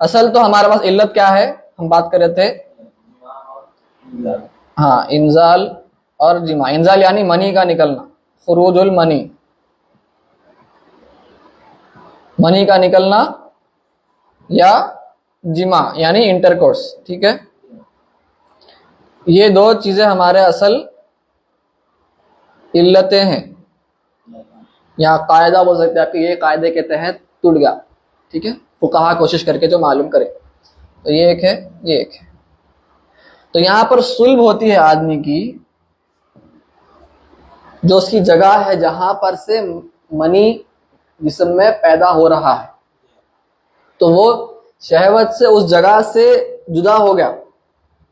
اصل تو ہمارے پاس علت کیا ہے, ہم بات کر رہے تھے, ہاں, انزال اور جماع. انزال یعنی منی کا نکلنا, خروج المنی, منی کا نکلنا, یا جماع یعنی انٹرکورس, ٹھیک ہے. یہ دو چیزیں ہمارے اصل علتیں ہیں. یہاں قاعدہ بول سکتے ہیں آپ کہ یہ قاعدے کے تحت ٹوٹ گیا, ٹھیک ہے, فقہا کوشش کر کے جو معلوم کرے. تو یہ ایک ہے, یہ ایک ہے. تو یہاں پر صلب ہوتی ہے آدمی کی, جو اس کی جگہ ہے جہاں پر سے منی جسم میں پیدا ہو رہا ہے. تو وہ شہوت سے اس جگہ سے جدا ہو گیا,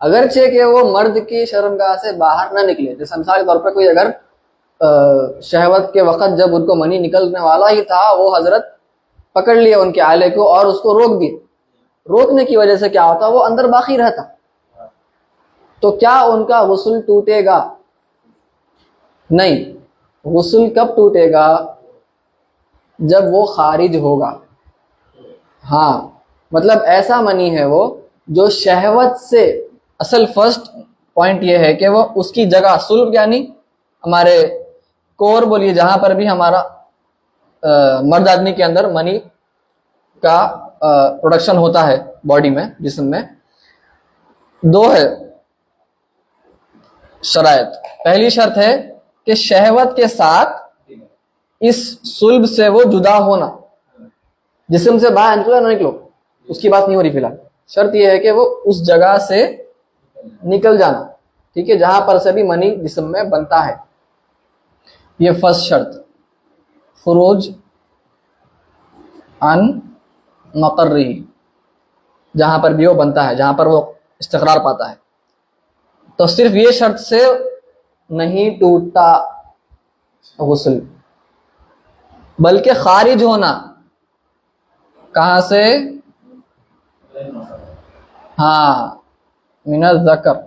اگرچہ کہ وہ مرد کی شرمگاہ سے باہر نہ نکلے. جیسے مثال کے طور پر کوئی اگر شہوت کے وقت جب ان کو منی نکلنے والا ہی تھا, وہ حضرت پکڑ لیا ان کے آلے کو اور اس کو روک دیے, روکنے کی وجہ سے کیا ہوتا, وہ اندر باقی رہتا. تو کیا ان کا غسل ٹوٹے گا؟ نہیں. غسل کب ٹوٹے گا؟ جب وہ خارج ہوگا. ہاں, مطلب ایسا منی ہے وہ جو شہوت سے, اصل فرسٹ پوائنٹ یہ ہے کہ وہ اس کی جگہ, صلب یعنی ہمارے کور بولیے, جہاں پر بھی ہمارا مرد آدمی کے اندر منی کا پروڈکشن ہوتا ہے باڈی میں, جسم میں, دو ہے شرائط. پہلی شرط ہے کہ شہوت کے ساتھ اس صلب سے وہ جدا ہونا, جسم سے باہر نکلو نہ نکلو اس کی بات نہیں ہو رہی فی الحال. شرط یہ ہے کہ وہ اس جگہ سے نکل جانا, ٹھیک ہے, جہاں پر سے بھی منی جسم میں بنتا ہے. یہ فرسٹ شرط, خروج عن مقرہ, جہاں پر بھی وہ بنتا ہے, جہاں پر وہ استقرار پاتا ہے. تو صرف یہ شرط سے نہیں ٹوٹتا غسل, بلکہ خارج ہونا. کہاں سے؟ ہاں, من الذکر,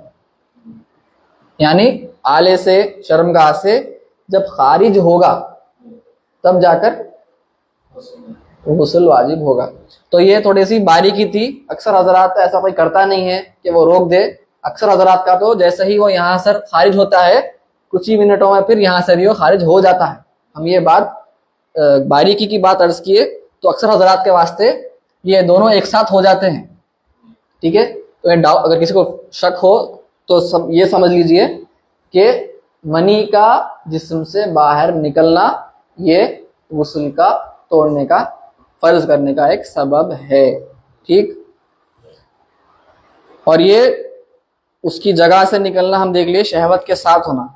یعنی آلے سے, شرمگاہ سے جب خارج ہوگا تب جا کر غسل واجب ہوگا. تو یہ تھوڑی سی باریکی تھی. اکثر حضرات ایسا کوئی کرتا نہیں ہے کہ وہ روک دے. اکثر حضرات کا تو جیسے ہی وہ یہاں سے خارج ہوتا ہے کچھ ہی منٹوں میں پھر یہاں سے بھی وہ خارج ہو جاتا ہے. ہم یہ بات باریکی کی بات عرض کیے تو اکثر حضرات کے واسطے یہ دونوں ایک ساتھ ہو جاتے ہیں. ٹھیک ہے. تو اگر کسی کو شک ہو تو یہ سمجھ لیجئے کہ منی کا جسم سے باہر نکلنا یہ غسل کا توڑنے کا فرض کرنے کا ایک سبب ہے. ٹھیک. اور یہ اس کی جگہ سے نکلنا ہم دیکھ لیے شہوت کے ساتھ ہونا.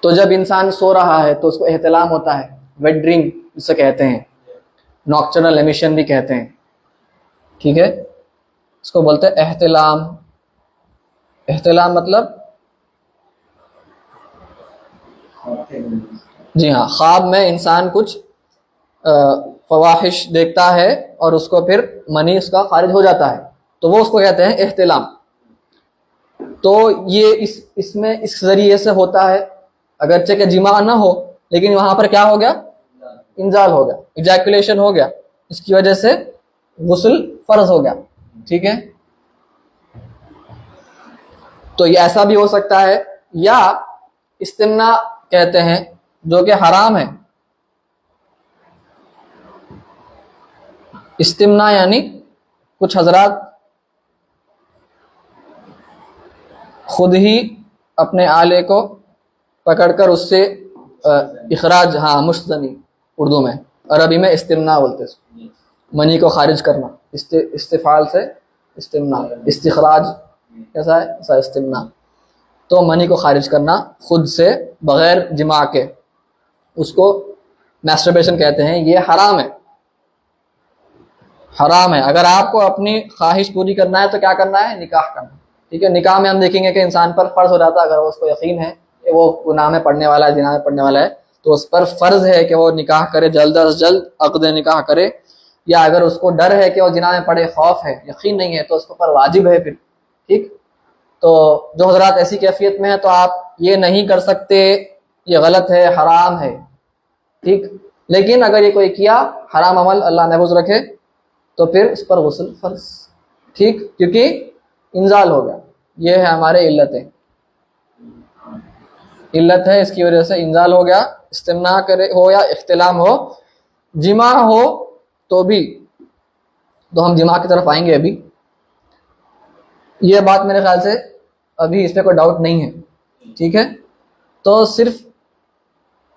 تو جب انسان سو رہا ہے تو اس کو احتلام ہوتا ہے, ویٹ ڈریم جسے کہتے ہیں, ناکچرنل ایمیشن بھی کہتے ہیں. ٹھیک ہے. اس کو بولتے ہیں احتلام. احتلام مطلب جی ہاں, خواب میں انسان کچھ فواحش دیکھتا ہے اور اس کو پھر منی اس کا خارج ہو جاتا ہے تو وہ اس کو کہتے ہیں احتلام. تو یہ اس میں اس ذریعے سے ہوتا ہے, اگرچہ کہ جماع نہ ہو لیکن وہاں پر کیا ہو گیا, انزال ہو گیا, ایجیکولیشن ہو گیا, اس کی وجہ سے غسل فرض ہو گیا. ٹھیک ہے. تو یہ ایسا بھی ہو سکتا ہے, یا استمنا کہتے ہیں جو کہ حرام ہے. استمنا یعنی کچھ حضرات خود ہی اپنے آلے کو پکڑ کر اس سے اخراج, ہاں مشتنی اردو میں, عربی میں استمنا بولتے ہیں, منی کو خارج کرنا. استفعال سے استمنا, استخراج کیسا ہے, ایسا استمنا. تو منی کو خارج کرنا خود سے بغیر جماع کے, اس کو میسٹربیشن کہتے ہیں. یہ حرام ہے, حرام ہے. اگر آپ کو اپنی خواہش پوری کرنا ہے تو کیا کرنا ہے, نکاح کرنا. ٹھیک ہے. نکاح میں ہم دیکھیں گے کہ انسان پر فرض ہو جاتا ہے, اگر اس کو یقین ہے کہ وہ گناہ میں پڑنے والا ہے, زنا میں پڑنے والا ہے, تو اس پر فرض ہے کہ وہ نکاح کرے, جلد از جلد عقد نکاح کرے. یا اگر اس کو ڈر ہے کہ وہ زنا میں پڑے, خوف ہے, یقین نہیں ہے, تو اس پر واجب ہے پھر. ٹھیک. تو جو حضرات ایسی کیفیت میں ہے تو آپ یہ نہیں کر سکتے, یہ غلط ہے, حرام ہے. ٹھیک. لیکن اگر یہ کوئی کیا حرام عمل, اللہ محفوظ رکھے, تو پھر اس پر غسل فرض. ٹھیک. کیونکہ انزال ہو گیا. یہ ہے ہمارے علتیں, علت ہے, اس کی وجہ سے انزال ہو گیا. استمنا کرے ہو یا احتلام ہو, جماع ہو تو بھی. تو ہم جماع کی طرف آئیں گے ابھی. یہ بات میرے خیال سے ابھی اس پہ کوئی ڈاؤٹ نہیں ہے. ٹھیک ہے. تو صرف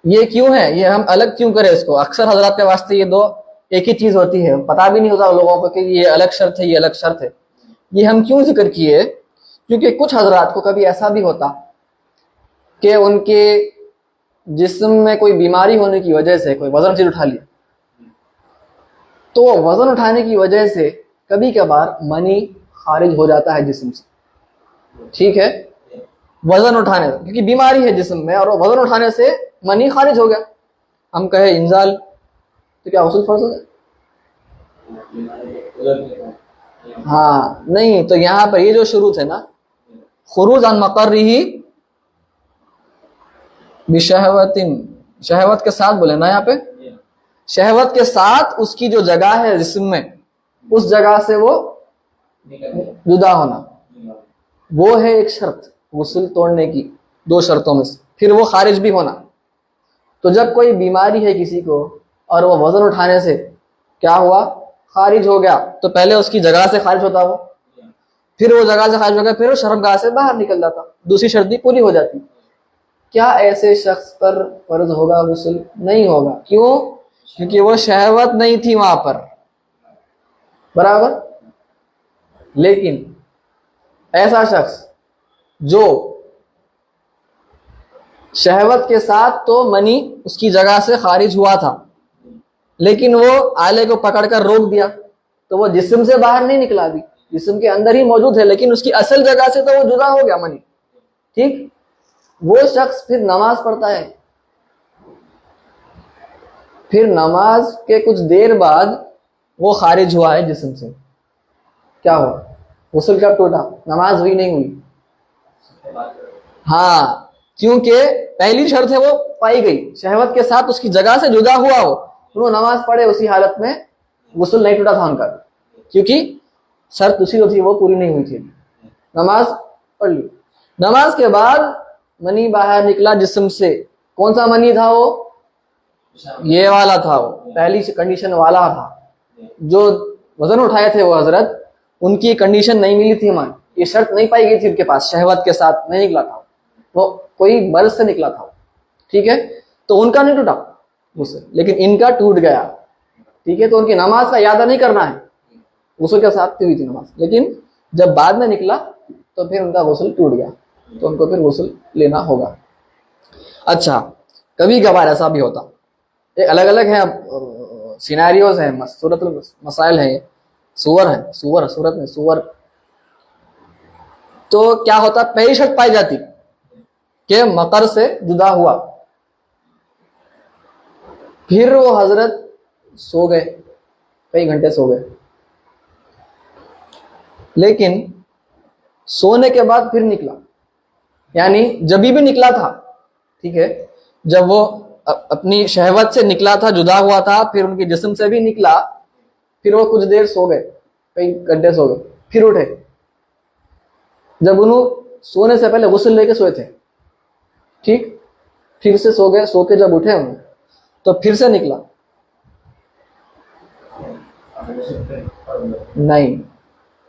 یہ کیوں ہے, یہ ہم الگ کیوں کریں اس کو. اکثر حضرات کے واسطے یہ دو ایک ہی چیز ہوتی ہے, پتہ بھی نہیں ہوتا لوگوں کو کہ یہ الگ شرط ہے, یہ الگ شرط ہے. یہ ہم کیوں ذکر کیے, کیونکہ کچھ حضرات کو کبھی ایسا بھی ہوتا کہ ان کے جسم میں کوئی بیماری ہونے کی وجہ سے کوئی وزن چیز اٹھا لیا, تو وزن اٹھانے کی وجہ سے کبھی کبھار منی خارج ہو جاتا ہے جسم سے. ٹھیک ہے. وزن اٹھانے سے, کیونکہ بیماری ہے جسم میں, اور وزن اٹھانے سے منی خارج ہو گیا. ہم کہے انزال, تو کیا غسل فرض ہو گیا؟ ہاں نہیں. تو یہاں پر یہ جو شروط ہے نا, خروج عن مقرہ بشہوت, شہوت کے ساتھ بولے نا یہاں پہ, شہوت کے ساتھ اس کی جو جگہ ہے جسم میں, اس جگہ سے وہ جدا ہونا, وہ ہے ایک شرط غسل توڑنے کی, دو شرطوں میں سے. پھر وہ خارج بھی ہونا. تو جب کوئی بیماری ہے کسی کو اور وہ وزن اٹھانے سے کیا ہوا, خارج ہو گیا, تو پہلے اس کی جگہ سے خارج ہوتا وہ, پھر وہ جگہ سے خارج ہو گیا, پھر وہ شرمگاہ سے باہر نکل جاتا, دوسری شرط پوری ہو جاتی. کیا ایسے شخص پر فرض ہوگا غسل؟ نہیں ہوگا. کیوں؟ کیونکہ وہ شہوت نہیں تھی وہاں پر. برابر. لیکن ایسا شخص جو شہوت کے ساتھ تو منی اس کی جگہ سے خارج ہوا تھا, لیکن وہ آلے کو پکڑ کر روک دیا, تو وہ جسم سے باہر نہیں نکلا, بھی جسم کے اندر ہی موجود ہے, لیکن اس کی اصل جگہ سے تو وہ جدا ہو گیا منی. ٹھیک. وہ شخص پھر نماز پڑھتا ہے, پھر نماز کے کچھ دیر بعد وہ خارج ہوا ہے جسم سے, کیا ہوا, غسل کب ٹوٹا, نماز ہوئی نہیں ہوئی. ہاں, کیونکہ پہلی شرط ہے وہ پائی گئی, شہوت کے ساتھ اس کی جگہ سے جدا ہوا ہو, انہوں نماز پڑھے اسی حالت میں غسل نہیں ٹوٹا تھا ان کا, کیونکہ شرط اسی جو تھی وہ پوری نہیں ہوئی تھی. نماز پڑھ لی, نماز کے بعد منی باہر نکلا جسم سے. کون سا منی تھا وہ؟ یہ والا تھا, وہ پہلی کنڈیشن والا تھا. جو وزن اٹھائے تھے وہ حضرت, ان کی کنڈیشن نہیں ملی تھی مان, یہ شرط نہیں پائی گئی تھی ان کے پاس, شہوت کے ساتھ نہیں نکلا تھا, وہ کوئی مرض سے نکلا تھا. ٹھیک ہے, تو ان کا نہیں ٹوٹا غسل, لیکن ان کا ٹوٹ گیا. ٹھیک ہے, تو ان کی نماز کا اعادہ نہیں کرنا ہے, غسل کے ساتھ ہوئی تھی نماز, لیکن جب بعد میں نکلا تو پھر ان کا غسل ٹوٹ گیا, تو ان کو پھر غسل لینا ہوگا. اچھا, کبھی کبھار ایسا بھی ہوتا, یہ الگ الگ ہیں سیناریوز ہیں, صورت مسائل ہیں, سور ہیں, صورت میں سور. تو کیا ہوتا, پہلی شرط پائی جاتی کہ مقر سے جدا ہوا, پھر وہ حضرت سو گئے, کئی گھنٹے سو گئے, لیکن سونے کے بعد پھر نکلا, یعنی جبھی بھی نکلا تھا. ٹھیک ہے, جب وہ اپنی شہوت سے نکلا تھا, جدا ہوا تھا, پھر ان کے جسم سے بھی نکلا, پھر وہ کچھ دیر سو گئے, کئی گھنٹے سو گئے, پھر اٹھے. جب انہوں سونے سے پہلے غسل لے کے سوئے تھے, ٹھیک, پھر سے سو گئے, سو کے جب اٹھے انہوں تو پھر سے نکلا.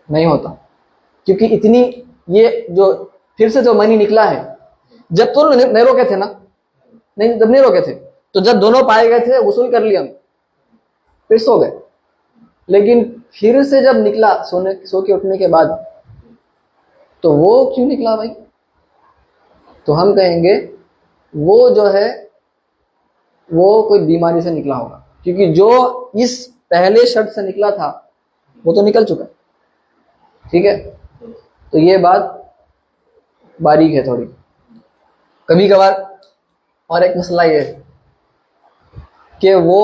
نہیں ہوتا, کیونکہ اتنی یہ جو پھر سے جو منی نکلا ہے, جب تو نہیں روکے تھے نا, نہیں جب نہیں روکے تھے, تو جب دونوں پائے گئے تھے غسل کر لیا, پھر سو گئے. لیکن پھر سے جب نکلا سو کے اٹھنے کے بعد, تو وہ کیوں نکلا بھائی؟ تو ہم کہیں گے وہ جو ہے وہ کوئی بیماری سے نکلا ہوگا, کیونکہ جو اس پہلے شرط سے نکلا تھا وہ تو نکل چکا. ٹھیک ہے, تو یہ بات باریک ہے تھوڑی. کبھی کبھار اور ایک مسئلہ یہ ہے کہ وہ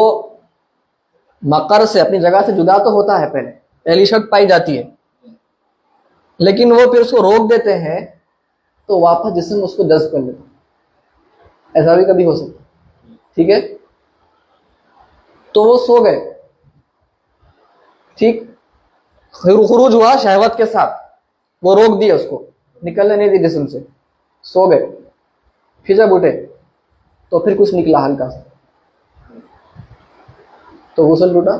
مقر سے اپنی جگہ سے جدا تو ہوتا ہے, پہلی شرط پائی جاتی ہے, لیکن وہ پھر اس کو روک دیتے ہیں تو واپس جسم اس کو جذب کر لیتا. ایسا بھی کبھی ہو سکتا. ٹھیک ہے, تو وہ سو گئے, ٹھیک, خروج ہوا شہوت کے ساتھ, وہ روک دیا, اس کو نکلنے نہیں دی جسم سے, سو گئے. پھر جب اٹھے تو پھر کچھ نکلا ہلکا سا, تو غسل ٹوٹا؟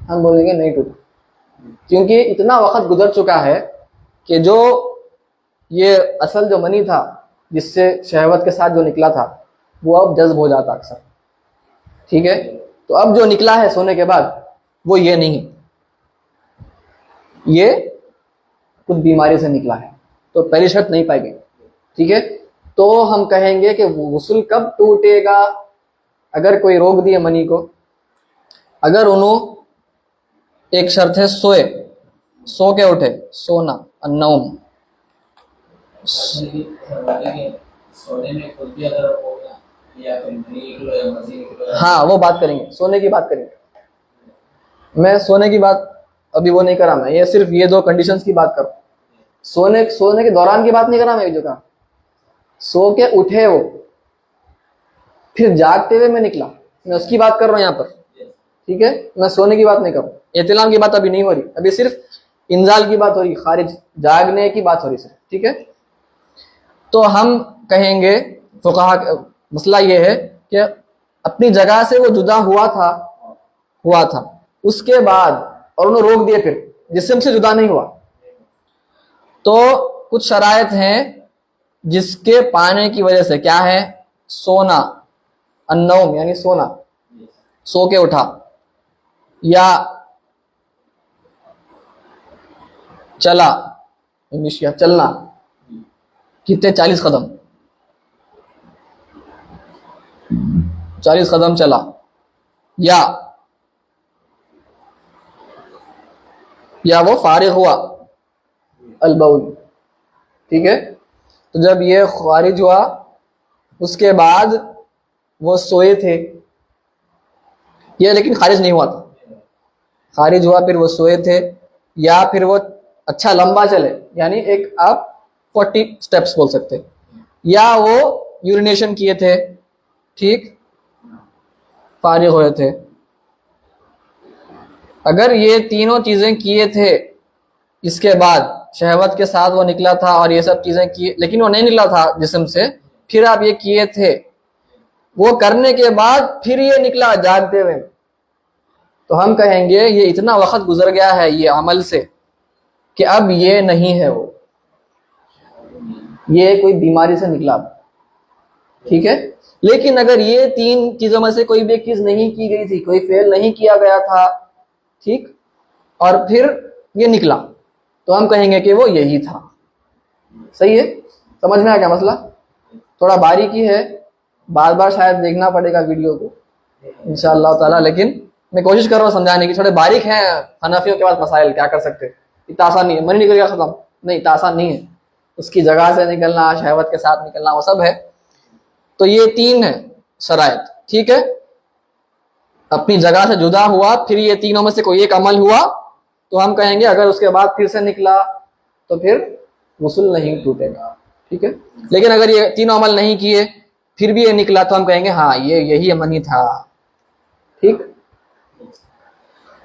ہم بولیں گے نہیں ٹوٹا, کیونکہ اتنا وقت گزر چکا ہے کہ جو یہ اصل جو منی تھا جس سے شہوت کے ساتھ جو نکلا تھا وہ اب جذب ہو جاتا اکثر. ٹھیک ہے, تو اب جو نکلا ہے سونے کے بعد وہ یہ نہیں, یہ کچھ بیماری سے نکلا ہے, تو پہلی شرط نہیں پائی گئی. ٹھیک ہے, تو ہم کہیں گے کہ غسل کب ٹوٹے گا؟ اگر کوئی روک دیے منی کو, اگر انہوں ایک شرط ہے سوئے, سو کے اٹھے, سونا النوم. ہاں وہ بات کریں گے, سونے کی بات کریں گے. میں سونے کی بات ابھی وہ نہیں کرا, میں یہ صرف یہ دو کنڈیشنز کی بات کروں. سونے کے دوران کی بات نہیں کرا میں, جو کہا سو کے اٹھے وہ, پھر جاگتے ہوئے میں نکلا, میں اس کی بات کر رہا ہوں یہاں پر. ٹھیک ہے, میں سونے کی بات نہیں کروں, احتلام کی بات ابھی نہیں ہو رہی, ابھی صرف انزال کی بات ہو رہی, خارج جاگنے کی بات ہو رہی صرف. ٹھیک ہے, تو ہم کہیں گے فقہا مسئلہ یہ ہے کہ اپنی جگہ سے وہ جدا ہوا تھا, اس کے بعد اور انہوں روک دیے, پھر جسم سے جدا نہیں ہوا, تو کچھ شرائط ہیں جس کے پانے کی وجہ سے کیا ہے, سونا النوم یعنی سونا, سو کے اٹھا, یا چلا, انگلش یا چلنا, کتنے 40 قدم, 40 قدم چلا, یا وہ فارغ ہوا البول. ٹھیک ہے, تو جب یہ خارج ہوا اس کے بعد وہ سوئے تھے, یہ لیکن خارج نہیں ہوا تھا, خارج ہوا پھر وہ سوئے تھے, یا پھر وہ اچھا لمبا چلے, یعنی ایک آپ 40 سٹیپس بول سکتے, یا وہ یورینیشن کیے تھے, ٹھیک, فارغ ہوئے تھے, اگر یہ تینوں چیزیں کیے تھے اس کے بعد شہوت کے ساتھ وہ نکلا تھا اور یہ سب چیزیں کیے لیکن وہ نہیں نکلا تھا جسم سے، پھر آپ یہ کیے تھے، وہ کرنے کے بعد پھر یہ نکلا جاگتے ہوئے، تو ہم کہیں گے یہ اتنا وقت گزر گیا ہے یہ عمل سے کہ اب یہ نہیں ہے، وہ یہ کوئی بیماری سے نکلا، ٹھیک ہے۔ لیکن اگر یہ تین چیزوں میں سے کوئی بھی ایک چیز نہیں کی گئی تھی، کوئی فعل نہیں کیا گیا تھا، ٹھیک، اور پھر یہ نکلا، تو ہم کہیں گے کہ وہ یہی تھا۔ صحیح ہے؟ سمجھ میں آیا کیا مسئلہ؟ تھوڑا باریکی ہے، بار بار شاید دیکھنا پڑے گا ویڈیو کو انشاءاللہ تعالی، لیکن میں کوشش کر رہا ہوں سمجھانے کی۔ تھوڑے باریک ہیں حنفیوں کے پاس مسائل، کیا کر سکتے، اتنا آسان نہیں ہے منی نکل گیا ختم، نہیں اتنا آسان نہیں ہے، اس کی جگہ سے نکلنا، شہوت کے ساتھ نکلنا، وہ سب ہے۔ تو یہ تین ہیں شرائط، ٹھیک ہے، اپنی جگہ سے جدا ہوا، پھر یہ تینوں میں سے کوئی ایک عمل ہوا، تو ہم کہیں گے اگر اس کے بعد پھر سے نکلا تو پھر غسل نہیں ٹوٹے گا، ٹھیک ہے۔ لیکن اگر یہ تینوں عمل نہیں کیے پھر بھی یہ نکلا تو ہم کہیں گے ہاں یہی منی تھا، ٹھیک۔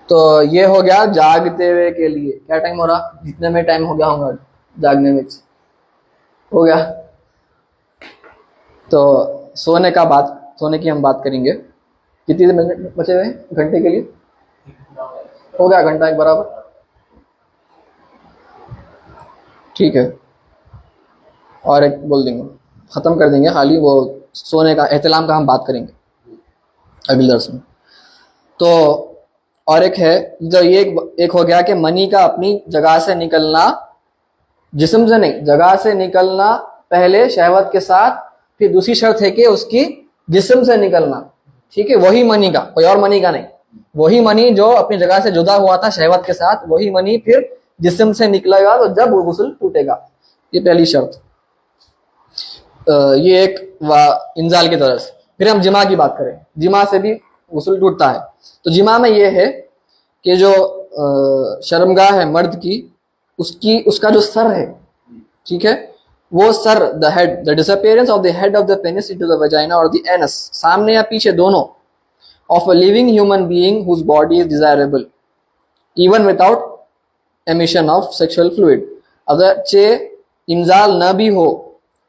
تو یہ ہو گیا جاگتے ہوئے کے لیے۔ کیا ٹائم ہو رہا؟ جتنے میں ٹائم ہو گیا ہوگا جاگنے میں ہو گیا۔ تو سونے کی ہم بات کریں گے۔ کتنے منٹ بچے ہوئے گھنٹے کے لیے؟ ہو گیا گھنٹہ ایک برابر، ٹھیک ہے، اور ایک بول دیں گے، ختم کر دیں گے، خالی وہ سونے کا احتلام کا ہم بات کریں گے اگلے درس میں۔ تو اور ایک ہے جو یہ ایک ہو گیا کہ منی کا اپنی جگہ سے نکلنا، جسم سے نہیں، جگہ سے نکلنا پہلے شہوت کے ساتھ، پھر دوسری شرط ہے کہ اس کی جسم سے نکلنا، ٹھیک ہے، وہی منی کا، کوئی اور منی کا نہیں، وہی منی جو اپنی جگہ سے جدا ہوا تھا شہوت کے ساتھ، وہی منی پھر جسم سے نکلے گا تو جب وہ غسل ٹوٹے گا، یہ پہلی شرط۔ یہ ایک انزال کی طرح سے۔ پھر ہم جماع کی بات کریں، جماع سے بھی غسل ٹوٹتا ہے۔ تو جماع میں یہ ہے کہ جو شرمگاہ ہے مرد کی، اس کا جو سر ہے، ٹھیک ہے، وہ سر the head, the disappearance of the head of the penis into the vagina or the anus، سامنے یا پیچھے دونوں، of a living human being whose body is desirable even without emission of sexual fluid۔ اگرچہ انزال نہ بھی ہو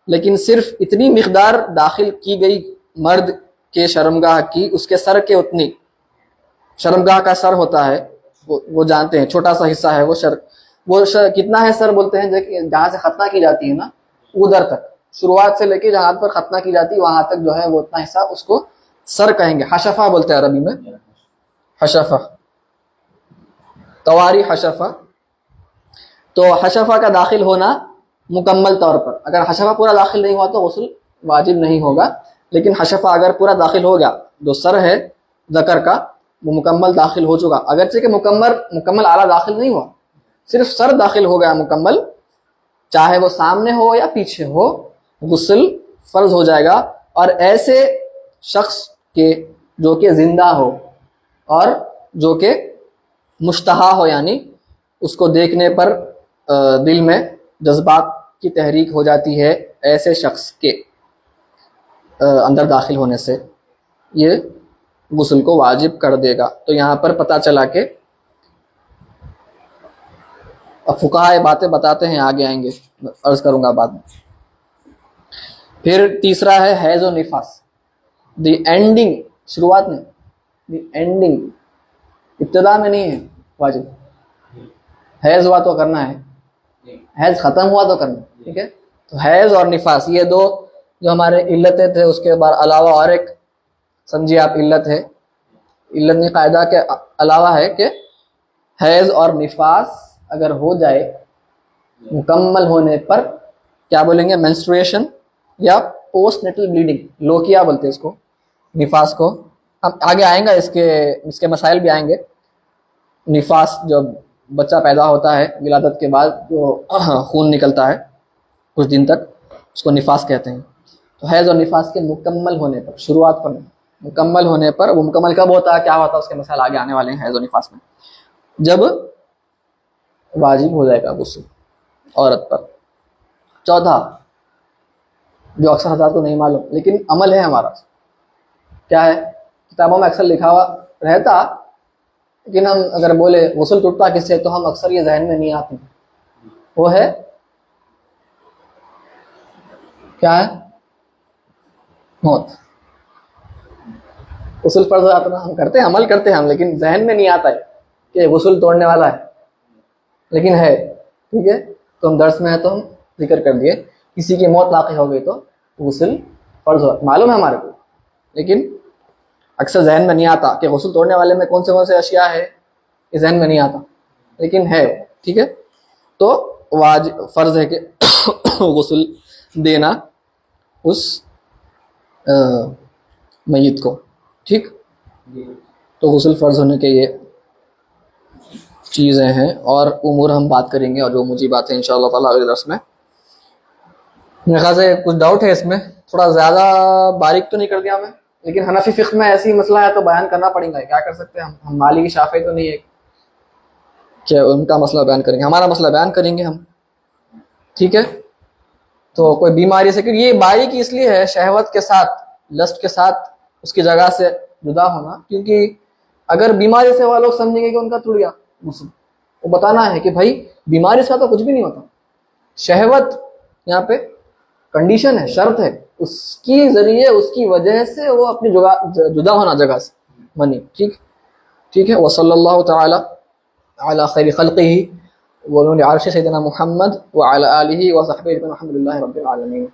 لیکن صرف اتنی مقدار داخل کی گئی مرد کے شرمگاہ کی، اس کے سر کے اتنی، شرمگاہ کا سر ہوتا ہے، وہ جانتے ہیں، چھوٹا سا حصہ ہے وہ کتنا ہے سر بولتے ہیں، جہاں سے ختنہ کی جاتی ہے نا ادھر تک، شروعات سے لے کے جہاں پر ختنہ کی جاتی ہے وہاں تک جو ہے وہ اتنا حصہ، اس کو سر کہیں گے، حشفہ بولتے ہیں عربی میں، حشفہ، تواری حشفہ۔ تو حشفہ کا داخل ہونا مکمل طور پر، اگر حشفہ پورا داخل نہیں ہوا تو غسل واجب نہیں ہوگا، لیکن حشفہ اگر پورا داخل ہو گیا، جو سر ہے ذکر کا وہ مکمل داخل ہو چکا، اگرچہ کہ مکمل اعلیٰ داخل نہیں ہوا، صرف سر داخل ہو گیا مکمل، چاہے وہ سامنے ہو یا پیچھے ہو، غسل فرض ہو جائے گا۔ اور ایسے شخص کے جو کہ زندہ ہو اور جو کہ مشتہا ہو، یعنی اس کو دیکھنے پر دل میں جذبات کی تحریک ہو جاتی ہے، ایسے شخص کے اندر داخل ہونے سے یہ غسل کو واجب کر دے گا۔ تو یہاں پر پتہ چلا کہ فقہاء باتیں بتاتے ہیں، آگے آئیں گے، عرض کروں گا بعد میں۔ پھر تیسرا ہے حیض و نفاس، دی اینڈنگ، شروعات میں، دی اینڈنگ، ابتدا میں نہیں ہے واجب، حیض ہوا تو کرنا ہے، حیض ختم ہوا تو کرنا، ٹھیک ہے۔ تو حیض اور نفاس یہ دو جو ہمارے علتیں تھے، اس کے بعد علاوہ اور ایک سمجھیے آپ علت ہے، علت نہیں قاعدہ کے علاوہ ہے کہ حیض اور نفاس اگر ہو جائے مکمل ہونے پر، کیا بولیں گے، مینسٹرویشن یا پوسٹ نیٹل بلیڈنگ، لوکیا بولتے ہیں اس کو، نفاس کو، اب آگے آئیں گا، اس کے مسائل بھی آئیں گے۔ نفاس جب بچہ پیدا ہوتا ہے ولادت کے بعد جو خون نکلتا ہے کچھ دن تک، اس کو نفاس کہتے ہیں۔ تو حیض اور نفاس کے مکمل ہونے پر، شروعات پر مکمل ہونے پر، وہ مکمل کب ہوتا ہے، کیا ہوتا ہے، اس کے مسائل آگے آنے والے ہیں حیض و نفاس میں، جب واجب ہو جائے گا غسل عورت پر۔ چوتھا جو اکثر حضرات کو نہیں معلوم لیکن عمل ہے ہمارا، کیا ہے، کتابوں میں اکثر لکھا ہوا رہتا لیکن ہم اگر بولے غسل ٹوٹتا کس سے تو ہم اکثر یہ ذہن میں نہیں آتی، وہ ہے کیا ہے؟ موت۔ غسل فرض ہو جاتا نا، ہم کرتے ہیں، عمل کرتے ہیں ہم، لیکن ذہن میں نہیں آتا ہے کہ غسل توڑنے والا ہے، لیکن ہے، ٹھیک ہے؟ تو ہم درس میں ہے تو ہم ذکر کر دیے کسی کی موت واقع ہو گئی تو غسل فرض ہو، معلوم ہے ہمارے کو، لیکن اکثر ذہن میں نہیں آتا کہ غسل توڑنے والے میں کون سے اشیاء ہے، یہ ذہن میں نہیں آتا، لیکن ہے، ٹھیک ہے؟ تو واجب فرض ہے کہ غسل دینا اس میت کو، ٹھیک؟ تو غسل فرض ہونے کے یہ چیزیں ہیں، اور امور ہم بات کریں گے، اور جو مجھے باتیں انشاءاللہ تعالیٰ اگلے درس میں۔ میرے خیال سے کچھ ڈاؤٹ ہے اس میں، تھوڑا زیادہ باریک تو نہیں کر دیا میں، لیکن حنفی فقہ میں ایسی مسئلہ ہے تو بیان کرنا پڑے گا، کیا کر سکتے ہیں ہم مالکی شافعی تو نہیں ہے کہ ان کا مسئلہ بیان کریں گے، ہمارا مسئلہ بیان کریں گے ہم، ٹھیک ہے؟ تو کوئی بیماری سے، کیونکہ یہ باریکی اس لیے ہے شہوت کے ساتھ، لسٹ کے ساتھ اس کی جگہ سے جدا ہونا، کیونکہ اگر بیماری سے وہ لوگ سمجھیں گے کہ ان کا ٹوٹ گیا مسلم، وہ بتانا ہے کہ بھائی بیماری سے تو کچھ بھی نہیں ہوتا، شہوت یہاں پہ کنڈیشن ہے، شرط ہے، اس کی ذریعے اس کی وجہ سے وہ اپنی جدا ہونا جگہ سے منی، ٹھیک ہے؟ وصلی اللہ تعالی علی خیر خلقہ ونور عرش سیدنا محمد وعلی آلہ وصحبہ الحمد للہ رب العالمین۔